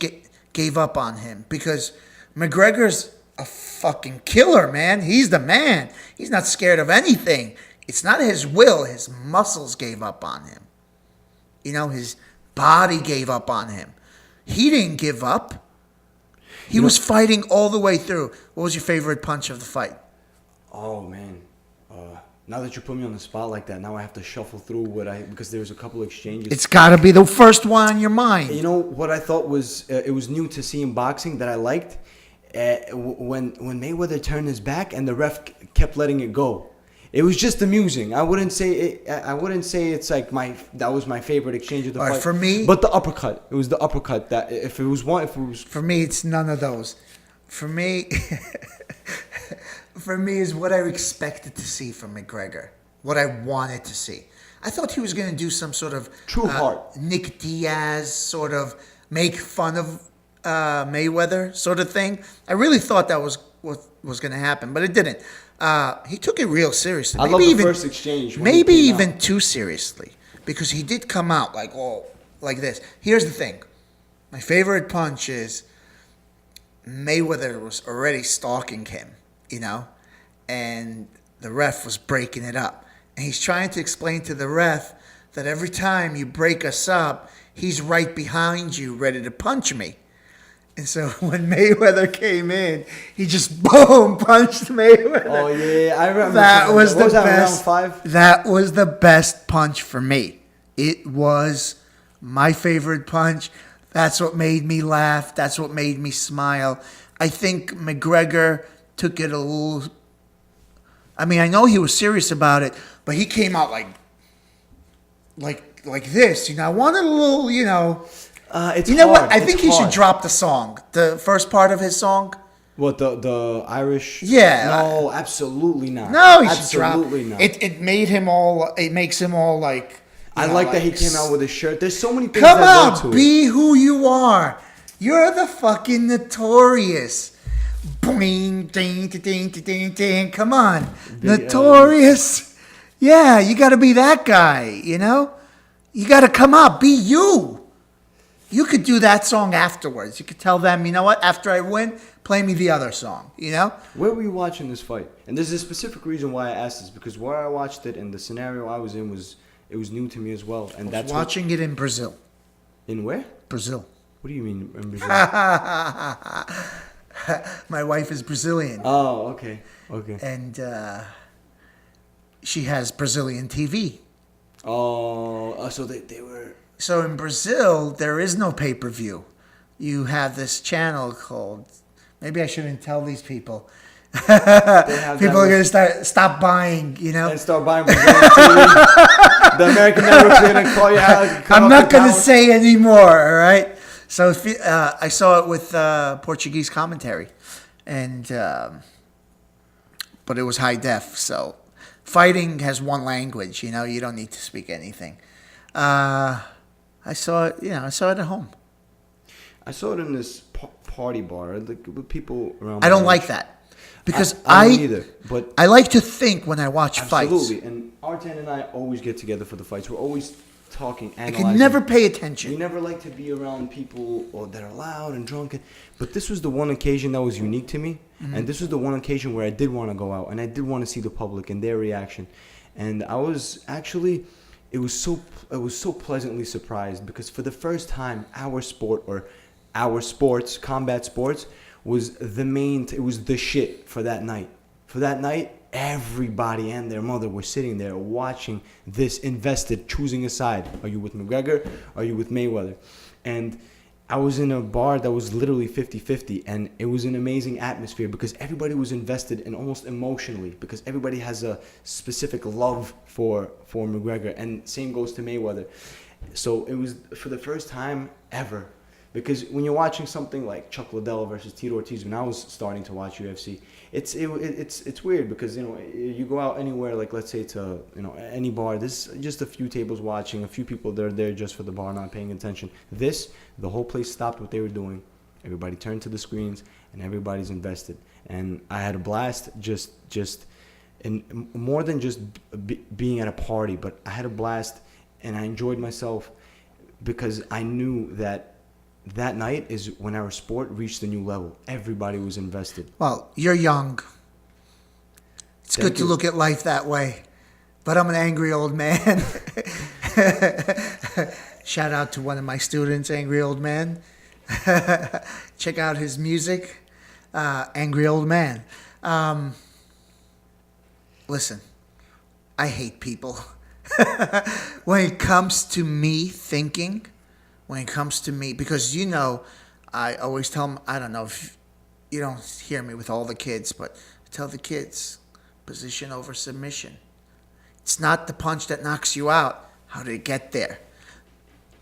gave up on him because McGregor's a fucking killer, man. He's the man. He's not scared of anything. It's not his will. His muscles gave up on him. His body gave up on him. He didn't give up. He was fighting all the way through. What was your favorite punch of the fight? Oh man, now that you put me on the spot like that, now I have to shuffle through because there was a couple exchanges. It's got to be the first one on your mind. You know what I thought was it was new to see in boxing that I liked when Mayweather turned his back and the ref kept letting it go. It was just amusing. I wouldn't say it's like that was my favorite exchange of the fight. For me, but the uppercut. It was the uppercut that for me, it's none of those. For me, is what I expected to see from McGregor. What I wanted to see. I thought he was going to do some sort of true heart, Nick Diaz sort of make fun of Mayweather sort of thing. I really thought that was what was going to happen, but it didn't. He took it real seriously. I love the first exchange. Maybe even too seriously, because he did come out like this. Here's the thing. My favorite punch is Mayweather was already stalking him, and the ref was breaking it up. And he's trying to explain to the ref that every time you break us up, he's right behind you ready to punch me. And so when Mayweather came in, he just boom punched Mayweather. Oh yeah, I remember that. Was the Round best. 5? That was the best punch for me. It was my favorite punch. That's what made me laugh. That's what made me smile. I think McGregor took it a little. I mean, I know he was serious about it, but he came out like this. I wanted a little, It's what? I think he should drop the song, the first part of his song. What, the Irish? Yeah. No, absolutely not. No, he should drop. Absolutely not. It made him all. It makes him all like. I like that he came out with a shirt. There's so many things Come that go on, to be who you are. You're the fucking Notorious. Boing, ding, ding, ding, ding, ding. Come on, Notorious. Yeah, you got to be that guy. You got to come out. Be you. You could do that song afterwards. You could tell them, you know what? After I win, play me the other song. Where were you watching this fight? And there's a specific reason why I asked this, because where I watched it and the scenario I was in was new to me as well. And I was watching it in Brazil. In where? Brazil. What do you mean in Brazil? My wife is Brazilian. Oh, okay. And she has Brazilian TV. Oh, so they were... So in Brazil, there is no pay-per-view. You have this channel called... Maybe I shouldn't tell these people. People are going to stop buying, And start buying Brazilian TV. The American networks are going to call you out. I'm not going to say anymore, all right? So I saw it with Portuguese commentary. But it was high def, so... Fighting has one language, you don't need to speak anything. I saw it, I saw it at home. I saw it in this party bar with people around. I don't like that because I don't either. But I like to think when I watch fights. Absolutely, and Artan and I always get together for the fights. We're always talking, analyzing. I can never pay attention. We never like to be around people that are loud and drunk. But this was the one occasion that was unique to me, and this was the one occasion where I did want to go out and I did want to see the public and their reaction, and I was actually. It was so pleasantly surprised because for the first time, our sport or our sports, combat sports, was it was the shit for that night. For that night, everybody and their mother were sitting there watching this, invested, choosing a side. Are you with McGregor? Are you with Mayweather? And I was in a bar that was literally 50-50, and it was an amazing atmosphere because everybody was invested and almost emotionally because everybody has a specific love for McGregor, and same goes to Mayweather. So it was for the first time ever, because when you're watching something like Chuck Liddell versus Tito Ortiz, when I was starting to watch UFC, it's weird because you go out anywhere, like let's say to any bar, there's just a few tables watching, a few people that are there just for the bar, not paying attention. The whole place stopped what they were doing. Everybody turned to the screens and everybody's invested. And I had a blast and more than just being at a party, but I had a blast and I enjoyed myself because I knew that that night is when our sport reached a new level. Everybody was invested. Well, you're young. It's Thank good to you. look at life that way. But I'm an angry old man. Shout out to one of my students, Angry Old Man. Check out his music, Angry Old Man. Listen, I hate people. When it comes to me thinking, because I always tell them, I don't know if you don't hear me with all the kids, but I tell the kids, position over submission. It's not the punch that knocks you out. How did it get there?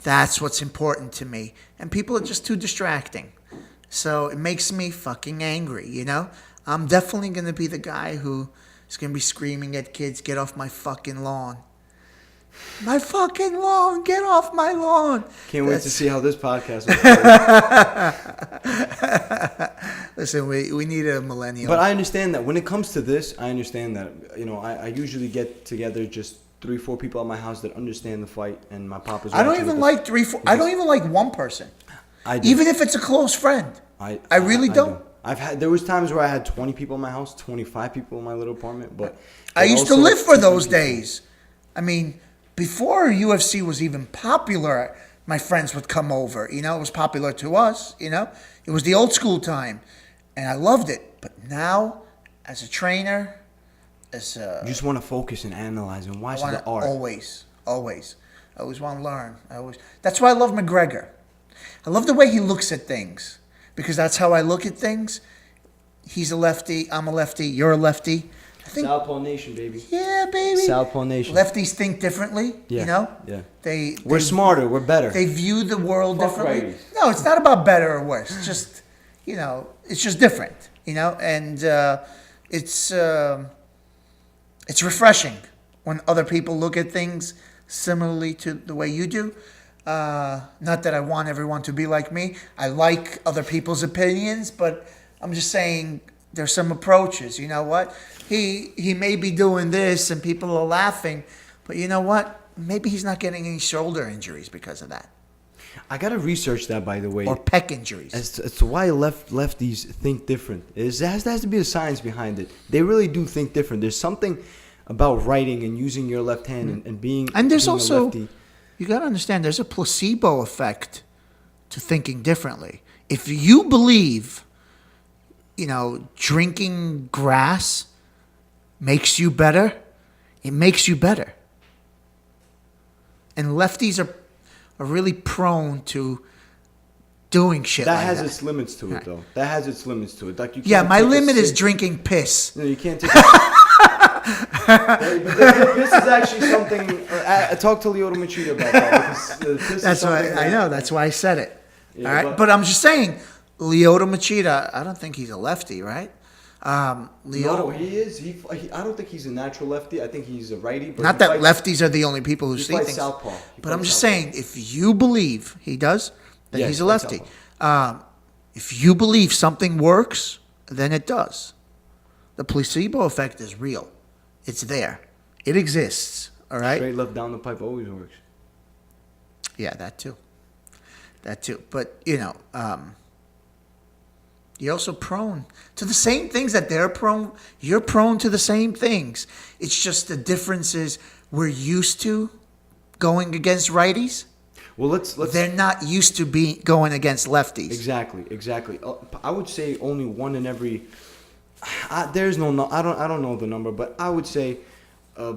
That's what's important to me. And people are just too distracting. So it makes me fucking angry, I'm definitely going to be the guy who is going to be screaming at kids, get off my fucking lawn. My fucking lawn, get off my lawn. Can't wait to see how this podcast will Listen, we need a millennial. But I understand that when it comes to this, I understand that, I usually get together just 3-4 people at my house that understand the fight, and my papa's. I don't even like 3-4. I don't even like one person. I do. Even if it's a close friend. I really don't. There was times where I had 20 people in my house, 25 people in my little apartment, but I used to also live for 2 those people. days. I mean, before UFC was even popular, my friends would come over. It was popular to us. It was the old school time, and I loved it. But now, as a trainer, You just want to focus and analyze and watch the art. always I always want to learn. That's why I love McGregor. I love the way he looks at things, because that's how I look at things. He's a lefty. I'm a lefty. You're a lefty. I think, Southpaw Nation, baby. yeah, baby. Southpaw Nation. Lefties think differently. Yeah. Yeah. We're they smarter. We're better. They view the world Fuck differently. righties. No, it's not about better or worse. It's just, it's just different. And it's refreshing when other people look at things similarly to the way you do. Not that I want everyone to be like me. I like other people's opinions, but I'm just saying there's some approaches. You know what? He may be doing this and people are laughing, but you know what? Maybe he's not getting any shoulder injuries because of that. I gotta research that, by the way. Or pec injuries. As to why lefties think different. There has to be a science behind it. They really do think different. There's something about writing and using your left hand and being. And there's being also, a lefty. you got to understand, there's a placebo effect to thinking differently. If you believe, drinking grass makes you better, it makes you better. And lefties are really prone to doing shit That like has that. its limits to it, though. That has its limits to it. Like you. Yeah, can't my take a limit is sip- drinking piss. No, you can't take. This is actually something. Talk to Lyoto Machida about that. Because, this That's is why something I that- know. That's why I said it. Yeah, All right, but I'm just saying, Lyoto Machida. I don't think he's a lefty, right? No, Lyoto. he is. I don't think he's a natural lefty. I think he's a righty. But Not he that fights- lefties are the only people who he see fights things. southpaw. But I'm just saying, if you believe he does, then Yeah, he's he a fights lefty. southpaw. If you believe something works, then it does. The placebo effect is real. It's there. It exists. All right. Straight left down the pipe always works. Yeah, that too. But you're also prone to the same things that they're prone. You're prone to the same things. It's just the difference is we're used to going against righties. Well, let's. They're not used to going against lefties. Exactly. I would say only one in every. There's no. I don't know the number, but I would say,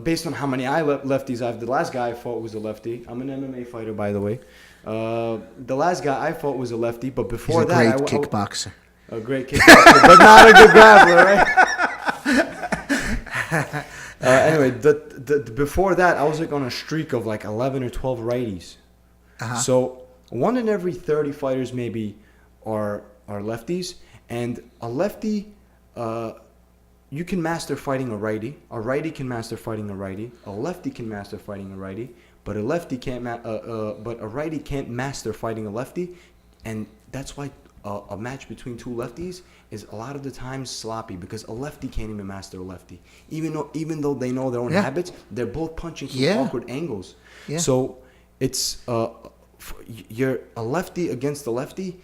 based on how many lefties I've. The last guy I fought was a lefty. I'm an MMA fighter, by the way. The last guy I fought was a lefty, but before He's a that, great kickboxer. A great kickboxer, but not a good grappler, right? Anyway, before that, I was like on a streak of like 11 or 12 righties. Uh-huh. So 1 in every 30 fighters maybe are lefties, and a lefty, you can master fighting a righty. A righty can master fighting a righty. A lefty can master fighting a righty, but a lefty can't. But a righty can't master fighting a lefty, and that's why a match between two lefties is a lot of the times sloppy, because a lefty can't even master a lefty, even though they know their own habits. They're both punching from awkward angles. Yeah. So it's you're a lefty against a lefty.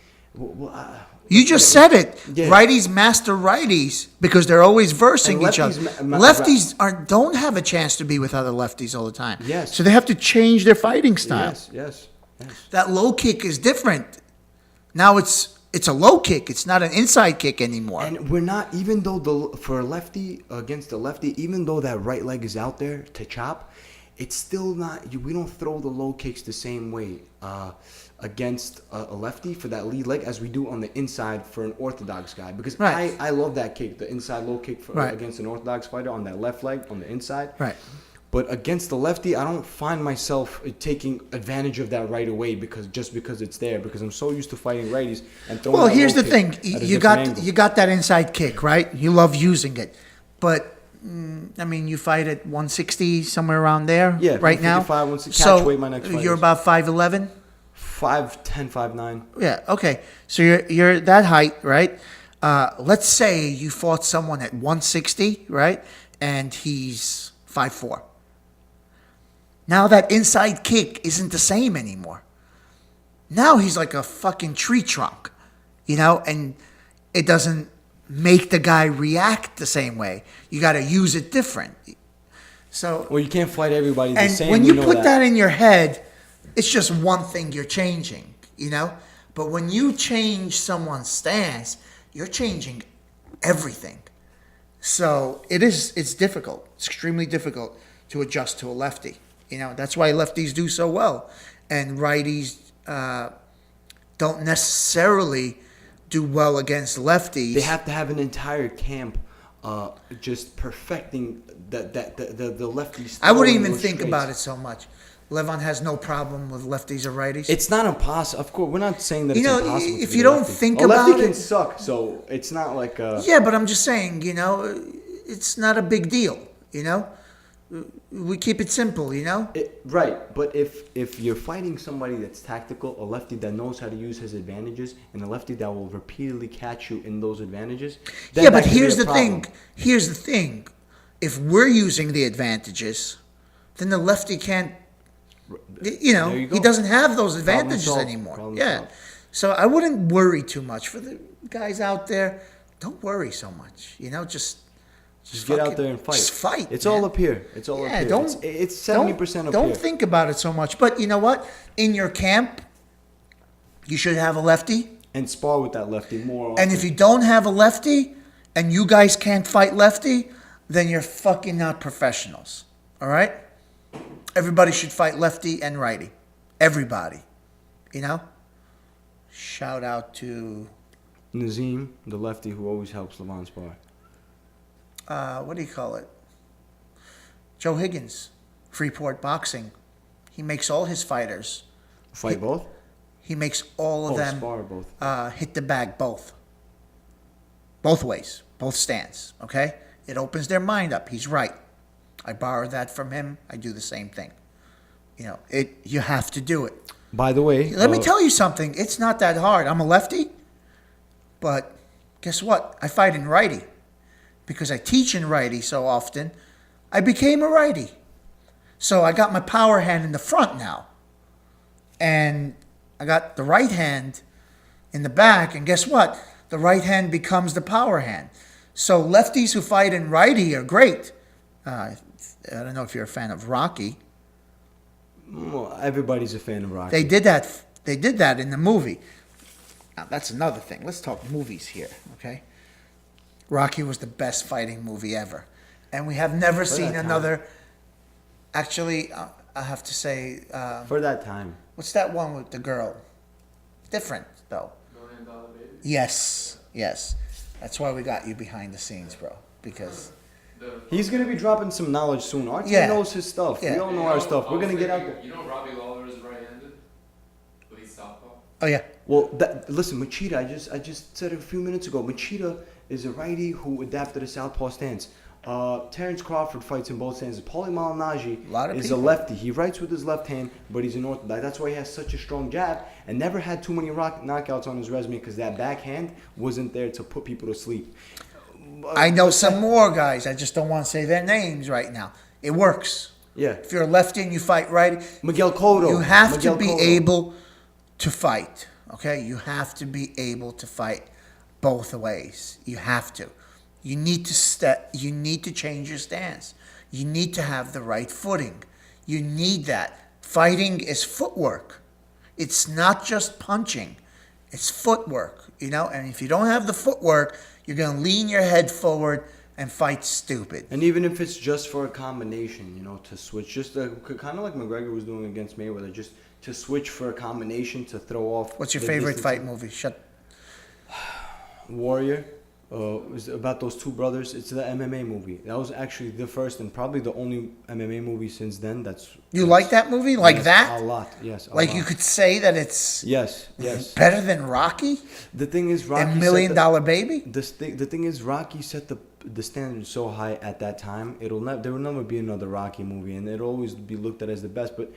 You just said it. Yeah. Righties master righties because they're always versing And each other. lefties Lefties don't have a chance to be with other lefties all the time. Yes. So they have to change their fighting style. Yes. That low kick is different. Now it's a low kick. It's not an inside kick anymore. And we're not, even though for a lefty against a lefty, even though that right leg is out there to chop, it's still not. We don't throw the low kicks the same way against a lefty for that lead leg as we do on the inside for an orthodox guy. Because Right. I love that kick, the inside low kick Right. against an orthodox fighter on that left leg on the inside. Right. But against the lefty, I don't find myself taking advantage of that right away because it's there. Because I'm so used to fighting righties and throwing. Well, that here's low the kick thing. at a You different got angle. you got that inside kick, right? You love using it, but I mean, you fight at 160 somewhere around there, Yeah, right now. 155, 160. So Catch weight, my next fight you're is. about 5'11". 5'10", 5'9". Yeah. Okay. So you're that height, right? Let's say you fought someone at 160, right? And he's 5'4". Now that inside kick isn't the same anymore. Now he's like a fucking tree trunk, and it doesn't make the guy react the same way. You got to use it different. So, Well, you can't fight everybody the and same. when we you know put that in your head, it's just one thing you're changing, But when you change someone's stance, you're changing everything. So it's difficult. It's extremely difficult to adjust to a lefty. That's why lefties do so well. And righties don't necessarily do well against lefties. They have to have an entire camp just perfecting the lefties. I wouldn't even think about it so much. Levon has no problem with lefties or righties. It's not impossible. Of course, we're not saying that it's impossible. if to be you a don't lefty. think a about lefty can it- suck, so it's not like Yeah, but I'm just saying, it's not a big deal, We keep it simple, Right, but if you're fighting somebody that's tactical, a lefty that knows how to use his advantages, and a lefty that will repeatedly catch you in those advantages. then Yeah, that but could be here's a the thing. problem. Here's the thing. If we're using the advantages, then the lefty can't. There you go. He doesn't have those advantages solved. anymore. Problem Yeah. solved. So I wouldn't worry too much for the guys out there. Don't worry so much. Just Get out fucking- there and fight. Just fight. It's man. all up here. It's all up Yeah, here. don't. It's 70% up don't here. Don't think about it so much. But you know what? In your camp, you should have a lefty. And spar with that lefty more often. And if you don't have a lefty, and you guys can't fight lefty, then you're fucking not professionals. All right? Everybody should fight lefty and righty. Everybody. Shout out to, Nazim, the lefty who always helps Levon spar. what do you call it? Joe Higgins, Freeport Boxing. He makes all his fighters. Fight both? He makes all of them spar both. hit the bag both. Both ways. Both stands. Okay? It opens their mind up. He's right. I borrowed that from him. I do the same thing. You have to do it. By the way, Let me tell you something. It's not that hard. I'm a lefty, but guess what? I fight in righty. Because I teach in righty so often, I became a righty. So I got my power hand in the front now. And I got the right hand in the back. And guess what? The right hand becomes the power hand. So lefties who fight in righty are great. I don't know if you're a fan of Rocky. Well, everybody's a fan of Rocky. They did that. They did that in the movie. Now, that's another thing. Let's talk movies here, okay? Rocky was the best fighting movie ever, and we have never seen that time. another. Actually, I have to say, For that time. what's that one with the girl? Different though. $1 Million Baby. Yes. That's why we got you behind the scenes, bro. Because He's going to be dropping some knowledge soon. RT Yeah. knows his stuff. Yeah. We all know our stuff. We're going to get out there. You know Robbie Lawler is right-handed, but he's southpaw. oh yeah, Well, listen, Machida, I just said it a few minutes ago. Machida is a righty who adapted a southpaw stance. Terrence Crawford fights in both stances. Paulie Malignaggi Lot of is people. a lefty. He writes with his left hand, but he's an orthodox. That's why he has such a strong jab and never had too many knockouts on his resume because that backhand wasn't there to put people to sleep. I know some more guys. I just don't want to say their names right now. It works. Yeah. If you're a lefty and you fight righty, Miguel Cotto. you have Miguel to be Cotto. able to fight. Okay, you have to be able to fight both ways. You have to. You need to You need to change your stance. You need to have the right footing. You need that. Fighting is footwork. It's not just punching. It's footwork, And if you don't have the footwork, you're gonna lean your head forward and fight stupid. And even if it's just for a combination, to switch, just kind of like McGregor was doing against Mayweather, just to switch for a combination to throw off. What's your favorite fight movie? Warrior. It was about those two brothers. It's the MMA movie. That was actually the first and probably the only MMA movie since then. You like that movie? Like yes, that? A lot, yes. You could say that it's yes. better than Rocky? The thing is, Rocky and Million Dollar Baby? The thing is, Rocky set the standard so high at that time. There will never be another Rocky movie, and it'll always be looked at as the best. But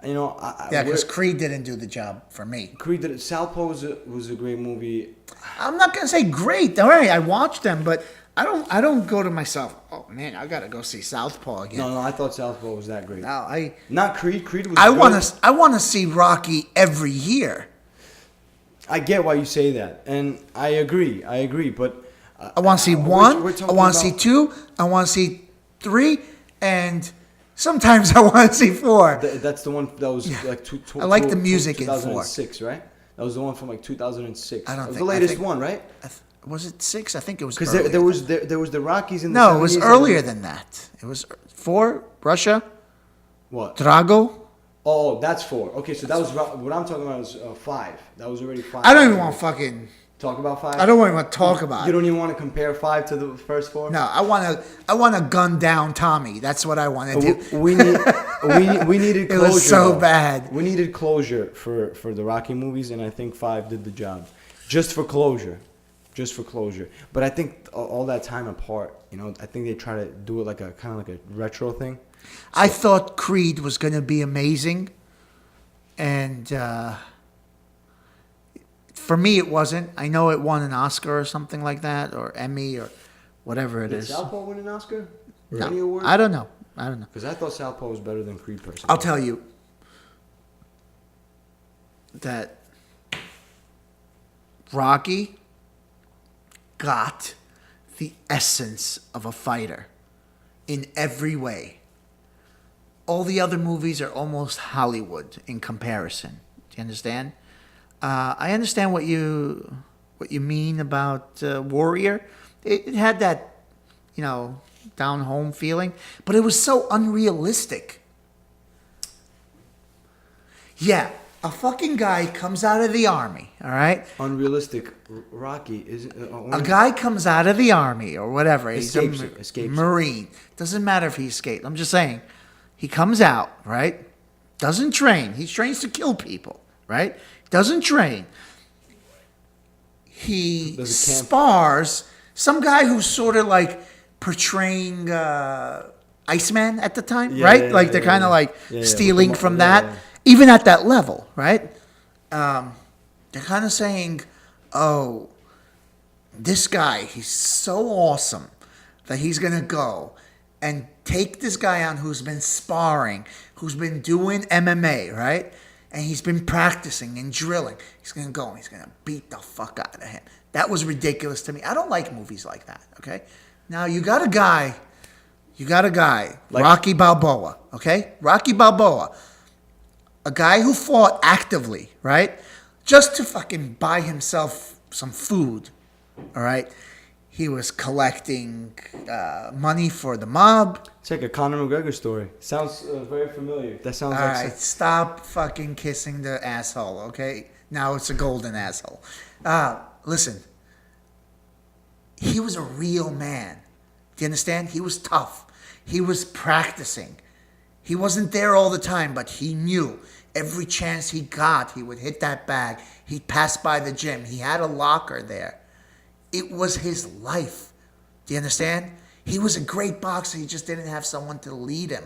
because Creed didn't do the job for me. Creed did it. Southpaw was a great movie. I'm not gonna say great. All right, I watched them, but I don't go to myself, oh man, I gotta go see Southpaw again. No, I thought Southpaw was that great. No, not Creed. Creed was. I wanna see Rocky every year. I get why you say that, and I agree. But I want to see one. I want to see two. I want to see three, and sometimes I want to see four. That's the one that was like I like the music in 2006, right? That was the one from like 2006. I don't think the latest one, right? Was it 6? I think it was. Because there was the Rockies in the 70s. No, it was earlier than that. It was 4. Russia. What? Drago. Oh, that's 4. Okay, so that was what I'm talking about is 5. That was already 5. I don't even want to fucking talk about 5. I don't even want to talk about. You don't even want to compare 5 to the first 4. No, I want to gun down Tommy. That's what I want to do. We needed closure. It was so though. bad. We needed closure for the Rocky movies, and I think 5 did the job, just for closure. But I think all that time apart, I think they try to do it like a kind of like a retro thing. I thought Creed was going to be amazing, and for me it wasn't. I know it won an Oscar or something like that, or Emmy or whatever it is. Did Southpaw win an Oscar? Or no, any award? I don't know. Because I thought Southpaw was better than Creed personally. I'll tell you that Rocky got the essence of a fighter in every way. All the other movies are almost Hollywood in comparison. Do you understand? I understand what you mean about Warrior. It had that, down home feeling, but it was so unrealistic. Yeah, a fucking guy comes out of the army, all right? Unrealistic. Rocky is a guy comes out of the army or whatever. Escapes. Marine. Doesn't matter if he escaped. I'm just saying, he comes out, right? Doesn't train. He trains to kill people, right? Doesn't train. He spars some guy who's sort of like portraying Iceman at the time, right? They're kind of stealing from that. Even at that level, right? They're kind of saying, oh, this guy, he's so awesome that he's going to go and take this guy on who's been sparring, who's been doing MMA, right? And he's been practicing and drilling. He's going to go and he's going to beat the fuck out of him. That was ridiculous to me. I don't like movies like that, okay? Now, you got a guy, like Rocky Balboa, okay? Rocky Balboa. A guy who fought actively, right? Just to fucking buy himself some food, all right? He was collecting money for the mob. It's like a Conor McGregor story. Sounds very familiar. That sounds all right, stop fucking kissing the asshole, okay? Now it's a golden asshole. Listen, he was a real man. Do you understand? He was tough. He was practicing. He wasn't there all the time, but he knew every chance he got, he would hit that bag. He'd pass by the gym. He had a locker there. It was his life. Do you understand? He was a great boxer. He just didn't have someone to lead him.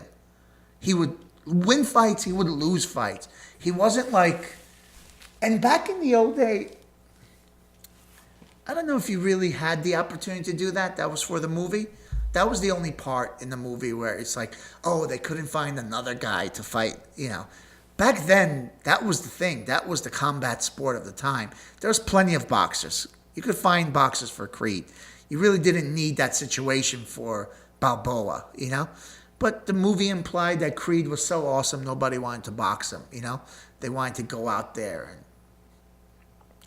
He would win fights. He would lose fights. He wasn't like... And back in the old day, I don't know if you really had the opportunity to do that. That was for the movie. That was the only part in the movie where it's like, oh, they couldn't find another guy to fight, back then, that was the thing. That was the combat sport of the time. There was plenty of boxers. You could find boxers for Creed. You really didn't need that situation for Balboa, you know? But the movie implied that Creed was so awesome, nobody wanted to box him, you know? They wanted to go out there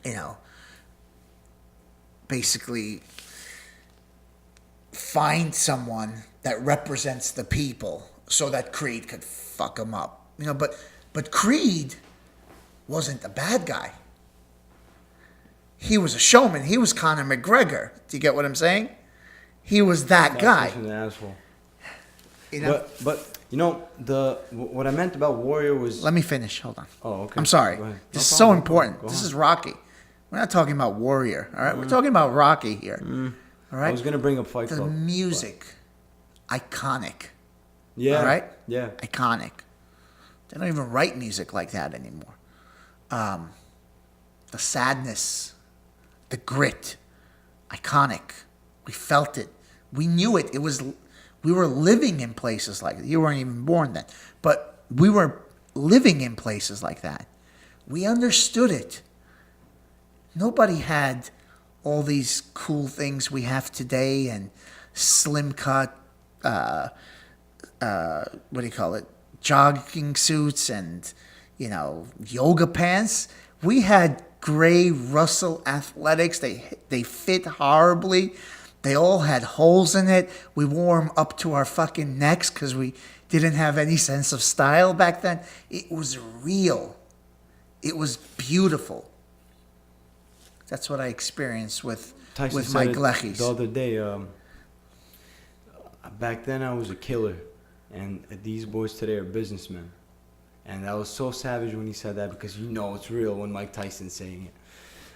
and, you know, basically find someone that represents the people so that Creed could fuck him up. You know, but Creed wasn't the bad guy. He was a showman. He was Conor McGregor. Do you get what I'm saying? He was that guy. He's an asshole. You know? But you know what I meant about Warrior was. Let me finish. Hold on. Oh, okay. I'm sorry. Go ahead. This No is so problem. important. Go This on. is Rocky. We're not talking about Warrior. All right. We're talking about Rocky here. All right. I was gonna bring up Fight The Club. music, iconic. Yeah. All right. Yeah. Iconic. They don't even write music like that anymore. The sadness, the grit, iconic. We felt it. We knew it. We were living in places like that. You weren't even born then, but we were living in places like that. We understood it. Nobody had all these cool things we have today and slim cut, what do you call it? Jogging suits and, you know, yoga pants. We had gray Russell Athletics. They fit horribly. They all had holes in it. We wore them up to our fucking necks because we didn't have any sense of style back then. It was real. It was beautiful. That's what I experienced with Tyson my said it Glechis. the other day. Back then I was a killer, and these boys today are businessmen. And that was so savage when he said that, because you know it's real when Mike Tyson's saying it.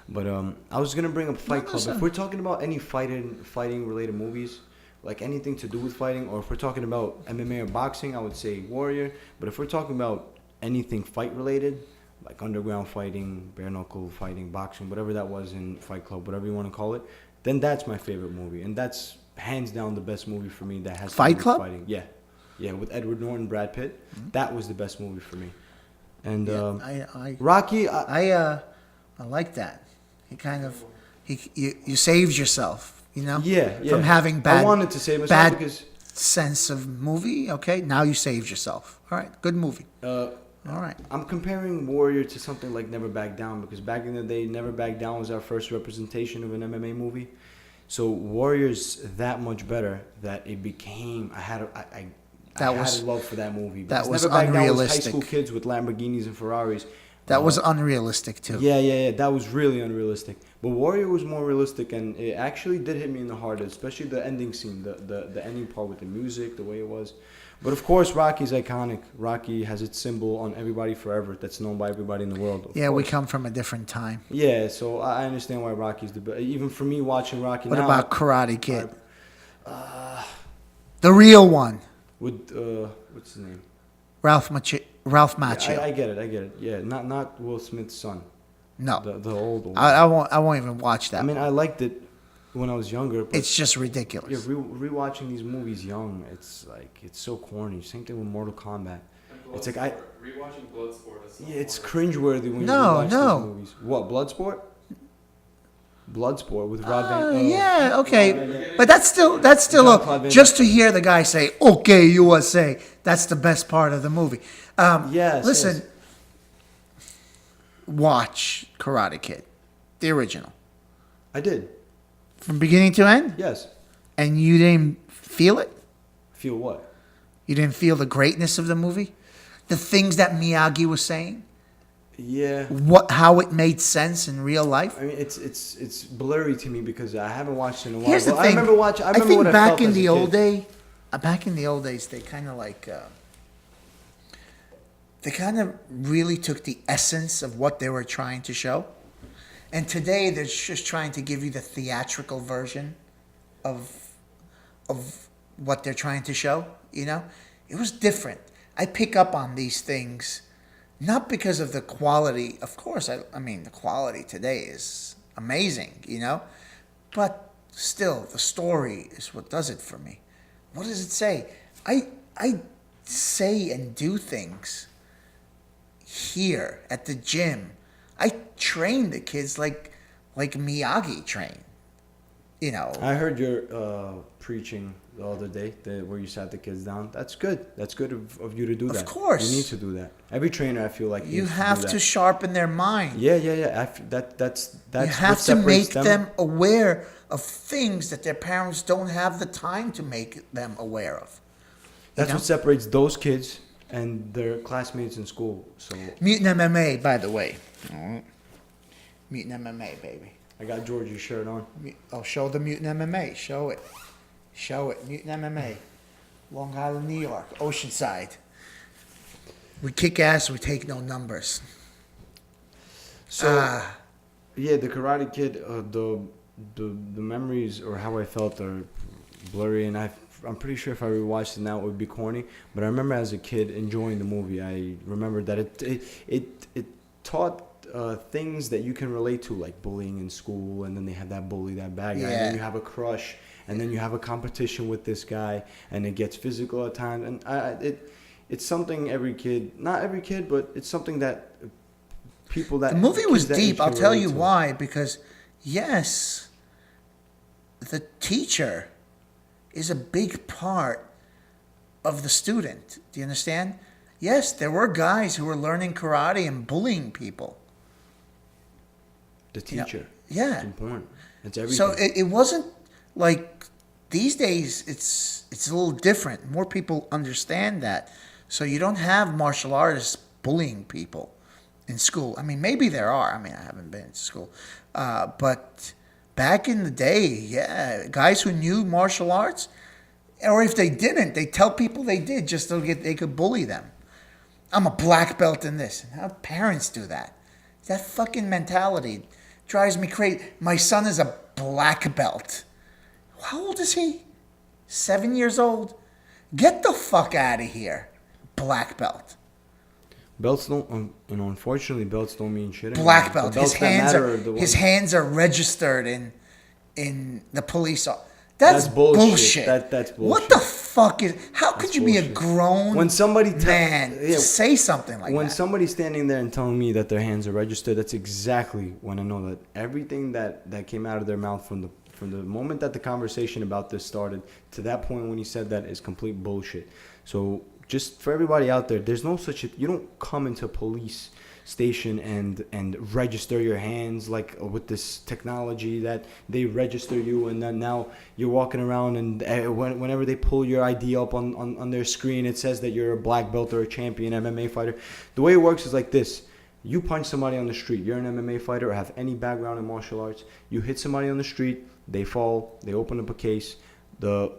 But I was gonna bring up Fight Club. If we're talking about any fighting related movies, like anything to do with fighting, or if we're talking about MMA or boxing, I would say Warrior. But if we're talking about anything fight related, like underground fighting, bare knuckle fighting, boxing, whatever that was in Fight Club, whatever you want to call it, then that's my favorite movie, and that's hands down the best movie for me that has to Fight do with Club? fighting. Yeah, with Edward Norton, Brad Pitt. That was the best movie for me. And I Rocky, I like that. He kind of you saved yourself, you know. yeah, From having bad. I wanted to save myself bad because sense of movie. Okay, now you saved yourself. All right, good movie. All right. I'm comparing Warrior to something like Never Back Down, because back in the day, Never Back Down was our first representation of an MMA movie. So Warrior's that much better that it became. I had a love for that movie. That Because was Never Back Down was high unrealistic. school kids with Lamborghinis and Ferraris. That was unrealistic too. Yeah. That was really unrealistic. But Warrior was more realistic, and it actually did hit me in the heart, especially the ending scene, the ending part with the music, the way it was. But of course, Rocky's iconic. Rocky has its symbol on everybody forever. That's known by everybody in the world. Yeah, we course. come from a different time. Yeah, so I understand why Rocky's the best. Even for me, watching Rocky What now. about Karate Kid? The real one, With what's his name? Ralph Macchio. Yeah, I get it. Yeah, not Will Smith's son. No, The old one. I won't even watch that. I mean, I liked it when I was younger. But It's just yeah, ridiculous. rewatching these movies young, it's so corny. Same thing with Mortal Kombat. It's like rewatching Bloodsport. Is so it's boring. cringeworthy when No, you rewatch no. these movies. What, Bloodsport? Bloodsport with Rod Van. Yeah, okay, but that's still Jean-Claude Van just to hear the guy say "Okay, USA." That's the best part of the movie. Yes. Listen, yes. watch Karate Kid, the original, I did. from beginning to end, Yes. and you didn't feel it. Feel what? You didn't feel the greatness of the movie, the things that Miyagi was saying, Yeah. how it made sense in real life. I mean, it's blurry to me because I haven't watched it in a while. Here's the But thing. I remember watching. I remember think what I back felt in as a the kid. old day, back in the old days, they kind of they kind of really took the essence of what they were trying to show, and today they're just trying to give you the theatrical version of what they're trying to show. You know, it was different. I pick up on these things. Not because of the quality, of course. I mean, the quality today is amazing, you know, but still, the story is what does it for me. What does it say? I say and do things here at the gym. I train the kids like Miyagi trained. You know, I heard your preaching the other day where you sat the kids down. That's good. That's good of you to do that. Of course. You need to do that. Every trainer, I feel like, you needs have to, do to that. sharpen their mind. Yeah. That's You what have to separates make them aware of things that their parents don't have the time to make them aware of. That's know? what separates those kids and their classmates in school. So Mutant MMA, by the way. Mutant MMA, baby. I got George's shirt on. Oh, show the Mutant MMA. Show it. Show it. Mutant MMA. Long Island, New York. Oceanside. We kick ass. We take no numbers. So yeah, the Karate Kid. The memories or how I felt are blurry, and I'm pretty sure if I rewatched it now it would be corny. But I remember as a kid enjoying the movie. I remember that it taught things that you can relate to, like bullying in school, and then they have that bully, that bad guy, and then you have a crush, and then you have a competition with this guy, and it gets physical at times, and it's something not every kid, but it's something that people that the movie was kids that deep. can I'll tell relate you to. why. Because yes, the teacher is a big part of the student. Do you understand? Yes, there were guys who were learning karate and bullying people. The teacher. Yeah. It's important. It's everything. So it wasn't like these days. It's a little different. More people understand that. So you don't have martial artists bullying people in school. I mean, maybe there are. I mean, I haven't been to school, but back in the day, yeah, guys who knew martial arts, or if they didn't, they tell people they did just so they could bully them. I'm a black belt in this. How parents do that? That fucking mentality drives me crazy. My son is a black belt. How old is he? 7 years old? Get the fuck out of here. Black belt. Belts don't, unfortunately, belts don't mean shit anymore. Black belt. The belts that matter are the ones- His hands are registered in the police. That's bullshit. That's bullshit. What the fuck is? How could That's you be a bullshit. grown When somebody man yeah, say something like when that? somebody's standing there and telling me that their hands are registered, that's exactly when I know that everything that came out of their mouth from the moment that the conversation about this started to that point when he said that is complete bullshit. So just for everybody out there, there's no such you don't come into a police station and register your hands like with this technology that they register you, and then now you're walking around and whenever they pull your ID up on their screen, it says that you're a black belt or a champion MMA fighter. The way it works is like this. You punch somebody on the street, you're an MMA fighter or have any background in martial arts, you hit somebody on the street, they fall, they open up a case, the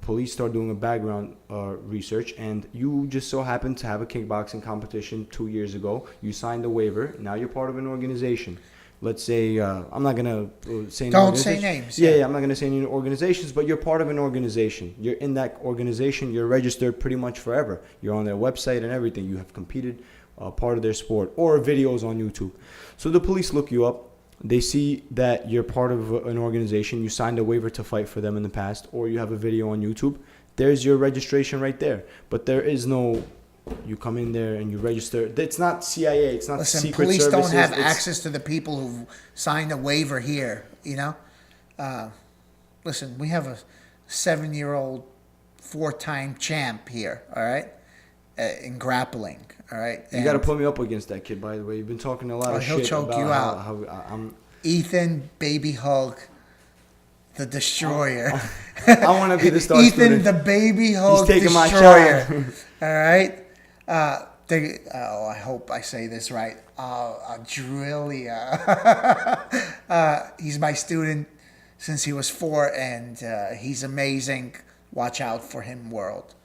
police start doing a background research, and you just so happen to have a kickboxing competition 2 years ago. You signed a waiver. Now you're part of an organization. Let's say, I'm not going to say Don't say names. Yeah, I'm not going to say any organizations, but you're part of an organization. You're in that organization. You're registered pretty much forever. You're on their website and everything. You have competed part of their sport or videos on YouTube. So the police look you up. They see that you're part of an organization, you signed a waiver to fight for them in the past, or you have a video on YouTube. There's your registration right there. But there is no, you come in there and you register. It's not CIA, it's not Listen, secret police services. don't have access to the people who signed a waiver here, you know? Listen, we have a 7-year-old 4-time champ here, all right? In grappling, all right? You got to put me up against that kid, by the way. You've been talking a lot of he'll shit choke about you out. how I'm... Ethan Baby Hulk, the Destroyer. I want to be the star Ethan student. the Baby Hulk He's taking Destroyer. my shot. All right? I hope I say this right. Julia. He's my student since he was 4, and he's amazing. Watch out for him, world.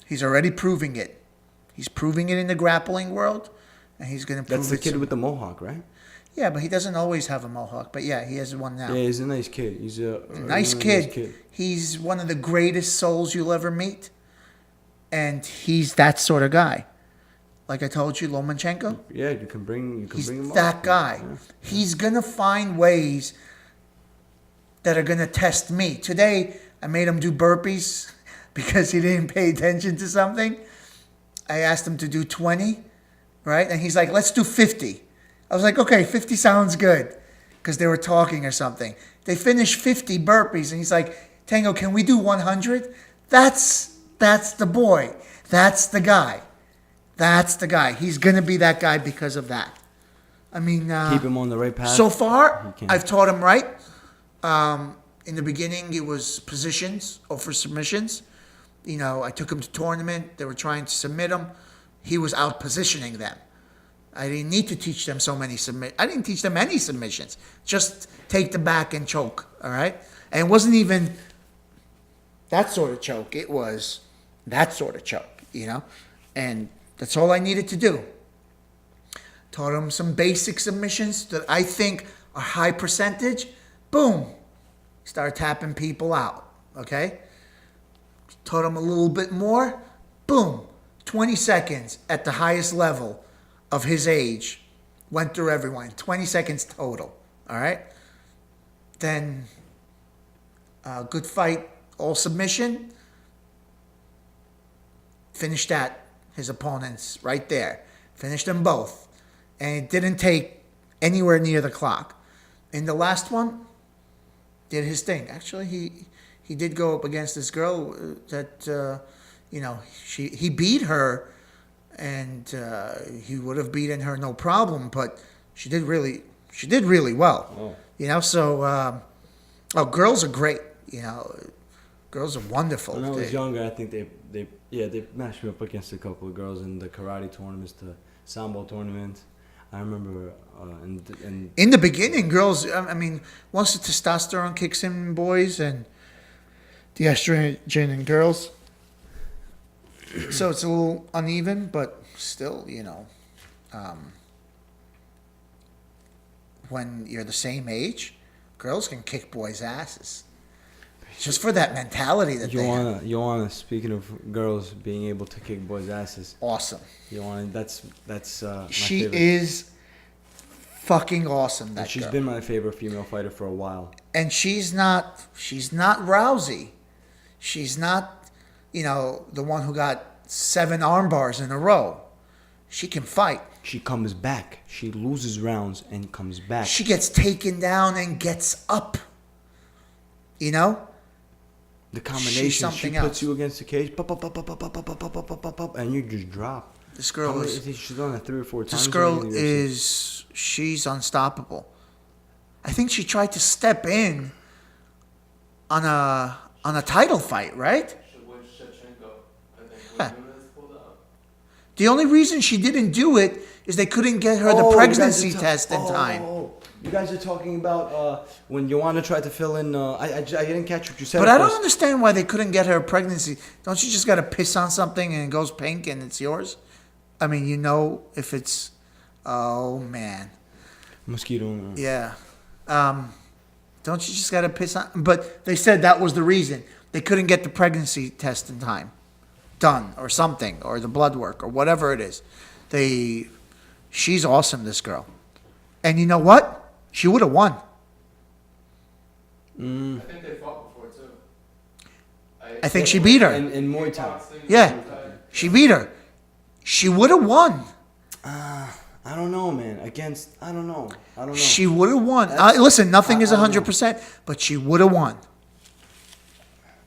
He's already proving it. He's proving it in the grappling world, and he's going to prove it. That's the kid with the mohawk, right? Yeah, but he doesn't always have a mohawk. But yeah, he has one now. Yeah, he's a nice kid. He's a Nice really kid. He's one of the greatest souls you'll ever meet. And he's that sort of guy. Like I told you, Lomachenko. Yeah, you can bring He's him that up. guy. Yeah. He's going to find ways that are going to test me. Today, I made him do burpees because he didn't pay attention to something. I asked him to do 20, right? And he's like, let's do 50. I was like, okay, 50 sounds good, because they were talking or something. They finished 50 burpees, and he's like, Tango, can we do 100? That's the boy. That's the guy. That's the guy. He's going to be that guy because of that. I mean, Keep him on the right path. so far, He can. I've taught him right. In the beginning, it was positions or for submissions. You know, I took him to tournament. They were trying to submit him. He was out positioning them. I didn't need to teach them so many I didn't teach them any submissions. Just take the back and choke. All right, and it wasn't even that sort of choke. It was that sort of choke. You know, and that's all I needed to do. Taught him some basic submissions that I think are high percentage. Boom. Start tapping people out. Okay? Taught him a little bit more. Boom. 20 seconds at the highest level of his age. Went through everyone. 20 seconds total. All right? Then, good fight, all submission. Finished that. His opponents right there. Finished them both. And it didn't take anywhere near the clock. In the last one, did his thing. Actually, he did go up against this girl that, he beat her, and he would have beaten her no problem, but she did really well. Oh. You know, so, girls are great, you know. Girls are wonderful. When I was younger, I think they matched me up against a couple of girls in the karate tournaments, the sambo tournaments. I remember, and in the beginning, girls, I mean, once the testosterone kicks in boys and the estrogen in girls, so it's a little uneven, but still, you know, when you're the same age, girls can kick boys' asses. Just for that mentality that they have. Joanna, speaking of girls being able to kick boys' asses, Awesome. Joanna, that's my She favorite. is fucking awesome, that And she's girl. been my favorite female fighter for a while. And she's not Rousey. She's not, you know, the one who got 7 arm bars in a row. She can fight. She comes back. She loses rounds and comes back. She gets taken down and gets up. You know? The combination, she something puts else. you against the cage, pop, pop, pop, pop, pop, pop, pop, pop, pop, pop, pop, pop, and you just drop. This girl is... She's done that 3 or 4 times. This girl is... She's unstoppable. I think she tried to step in on a title fight, right? Yeah. The only reason she didn't do it is they couldn't get her the pregnancy test in time. You guys are talking about when Joanna tried to fill in. I didn't catch what you said. But at I don't first. understand why they couldn't get her a pregnancy. Don't you just got to piss on something and it goes pink and it's yours? I mean, you know if it's... Oh, man. Mosquito. Yeah. Don't you just got to piss on... But they said that was the reason. They couldn't get the pregnancy test in time. Done. Or something. Or the blood work. Or whatever it is. She's awesome, this girl. And you know what? She would have won. I think they fought before too. I think she beat her. In Muay Thai. Yeah. She beat her. She would have won. I don't know, man. I don't know. She would have won. Listen, nothing is 100%, but she would have won.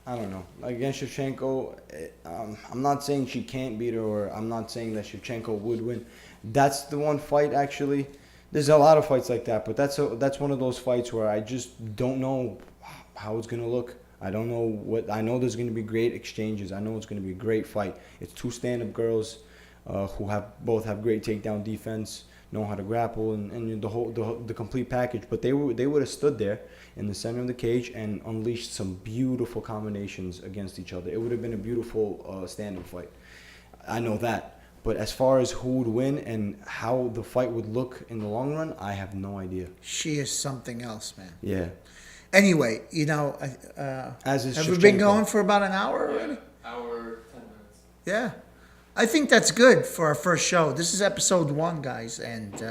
I don't know. Against Shevchenko, I'm not saying she can't beat her, or I'm not saying that Shevchenko would win. That's the one fight, actually. There's a lot of fights like that, but that's one of those fights where I just don't know how it's going to look. I don't know what. I know there's going to be great exchanges. I know it's going to be a great fight. It's 2 stand-up girls who both have great takedown defense, know how to grapple, and the complete package. But they would have stood there in the center of the cage and unleashed some beautiful combinations against each other. It would have been a beautiful stand-up fight. I know that. But as far as who would win and how the fight would look in the long run, I have no idea. She is something else, man. Yeah. Anyway, you know, As is have we Shevchenko. been going for about an hour already? Hour, 10 minutes. Yeah. I think that's good for our first show. This is episode 1, guys. And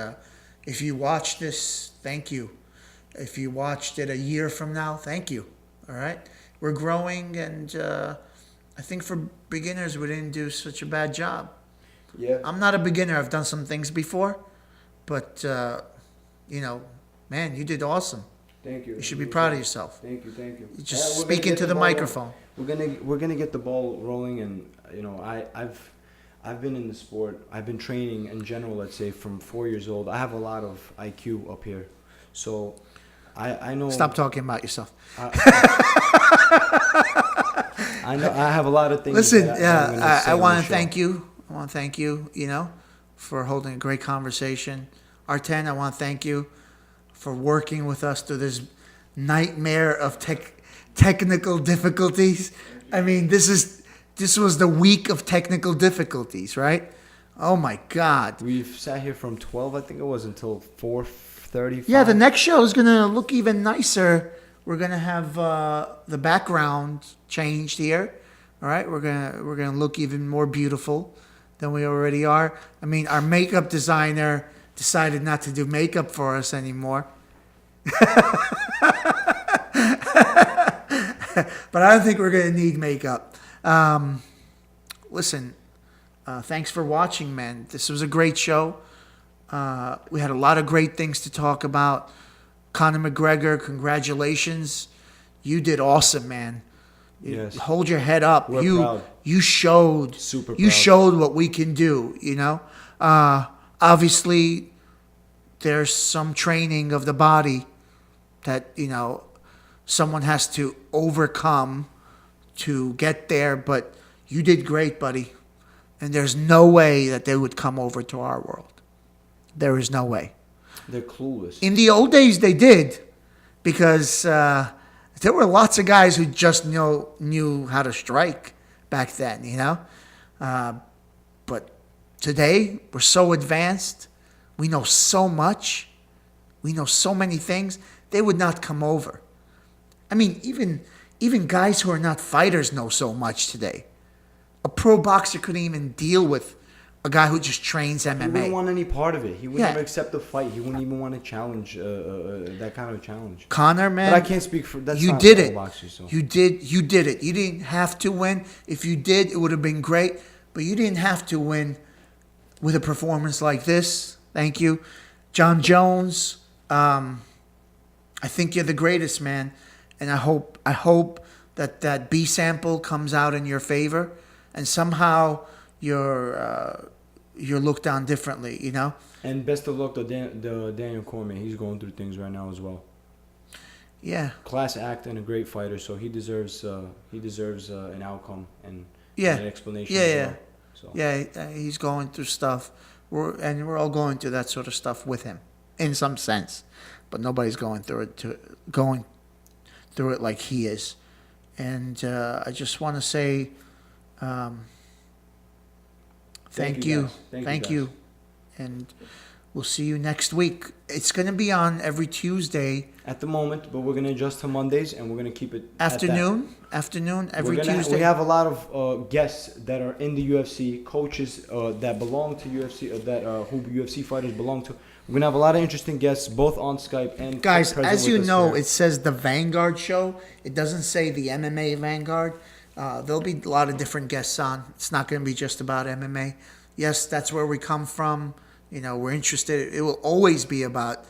if you watched this, thank you. If you watched it a year from now, thank you. All right? We're growing, and I think for beginners, we didn't do such a bad job. Yeah. I'm not a beginner. I've done some things before, but man, you did awesome. Thank you. You should be proud of yourself. Thank you. You just we're gonna speak get into the ball microphone. We're gonna get the ball rolling, and I've been in the sport. I've been training in general. Let's say from 4 years old. I have a lot of IQ up here, so I know. Stop talking about yourself. I know I have a lot of things. Listen, I want to thank you. I want to thank you, for holding a great conversation. Arten, I want to thank you for working with us through this nightmare of technical difficulties. I mean, this was the week of technical difficulties, right? Oh my God. We've sat here from 12, I think it was, until 4:35. Yeah, the next show is gonna look even nicer. We're gonna have the background changed here. All right, we're gonna look even more beautiful than we already are. I mean, our makeup designer decided not to do makeup for us anymore. But I don't think we're gonna need makeup. Listen, thanks for watching, man. This was a great show. We had a lot of great things to talk about. Conor McGregor, congratulations. You did awesome, man. Yes. Hold your head up. We're proud. You showed Super you proud. showed what we can do, Obviously there's some training of the body that, someone has to overcome to get there, but you did great, buddy. And there's no way that they would come over to our world. There is no way. They're clueless. In the old days, they did, because there were lots of guys who just knew how to strike back then, But today, we're so advanced. We know so much. We know so many things. They would not come over. I mean, even guys who are not fighters know so much today. A pro boxer couldn't even deal with a guy who just trains MMA. He wouldn't want any part of it. He wouldn't Yeah. even accept the fight. He wouldn't even want to challenge that kind of challenge. Conor, man, But I can't speak for that's you not did all it. boxers, so. You did it. You didn't have to win. If you did, it would have been great. But you didn't have to win with a performance like this. Thank you, John Jones. I think you're the greatest, man, and I hope that B sample comes out in your favor, and somehow you're looked on differently. And best of luck to Daniel Cormier. He's going through things right now as well. Yeah. Class act and a great fighter, so he deserves an outcome and Yeah. an explanation. Yeah, as yeah. well. So. Yeah, he's going through stuff. We're all going through that sort of stuff with him, in some sense, but nobody's going through it like he is. And I just want to say, thank you, guys. thank you, and we'll see you next week. It's going to be on every Tuesday At the moment, but we're gonna adjust to Mondays, and we're gonna keep it at that. afternoon every Tuesday. We have a lot of guests that are in the UFC, coaches that belong to UFC, who UFC fighters belong to. We're gonna have a lot of interesting guests, both on Skype and Guys, present as with you us know, here. it says the Vanguard show. It doesn't say the MMA Vanguard. There'll be a lot of different guests on. It's not going to be just about MMA. Yes, that's where we come from. We're interested. It will always be about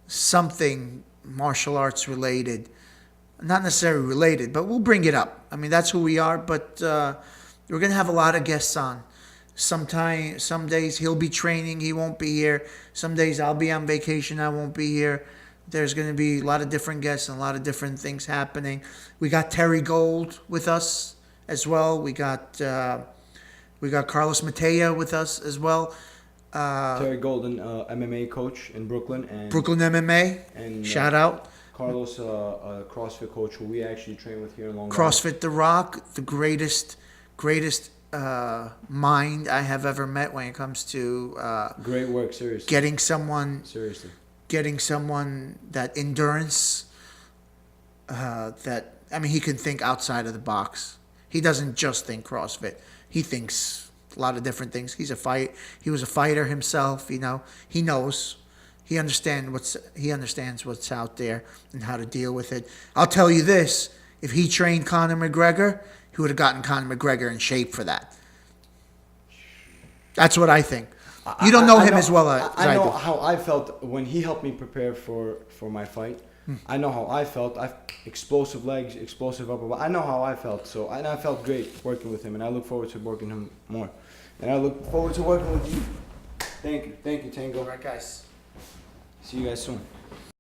something martial arts related. Not necessarily related, but we'll bring it up. I mean, that's who we are, but we're going to have a lot of guests on. Some days he'll be training, he won't be here. Some days I'll be on vacation, I won't be here. There's going to be a lot of different guests and a lot of different things happening. We got Terry Gold with us as well. We got Carlos Mateo with us as well. Terry Golden, MMA coach in Brooklyn, and Brooklyn MMA. and Shout out. Carlos, a CrossFit coach who we actually train with here in Long Island. CrossFit The Rock, the greatest mind I have ever met when it comes to Great work, seriously. getting someone that endurance. He can think outside of the box. He doesn't just think CrossFit. He thinks a lot of different things. He was a fighter himself. He knows. He understands what's out there and how to deal with it. I'll tell you this: if he trained Conor McGregor, he would have gotten Conor McGregor in shape for that. That's what I think. You don't know him as well as I I know do. how I felt when he helped me prepare for my fight. I know how I felt. Explosive legs, explosive upper body. I know how I felt. So and I felt great working with him, and I look forward to working him more. And I look forward to working with you. Thank you, Tango. All right, guys. See you guys soon.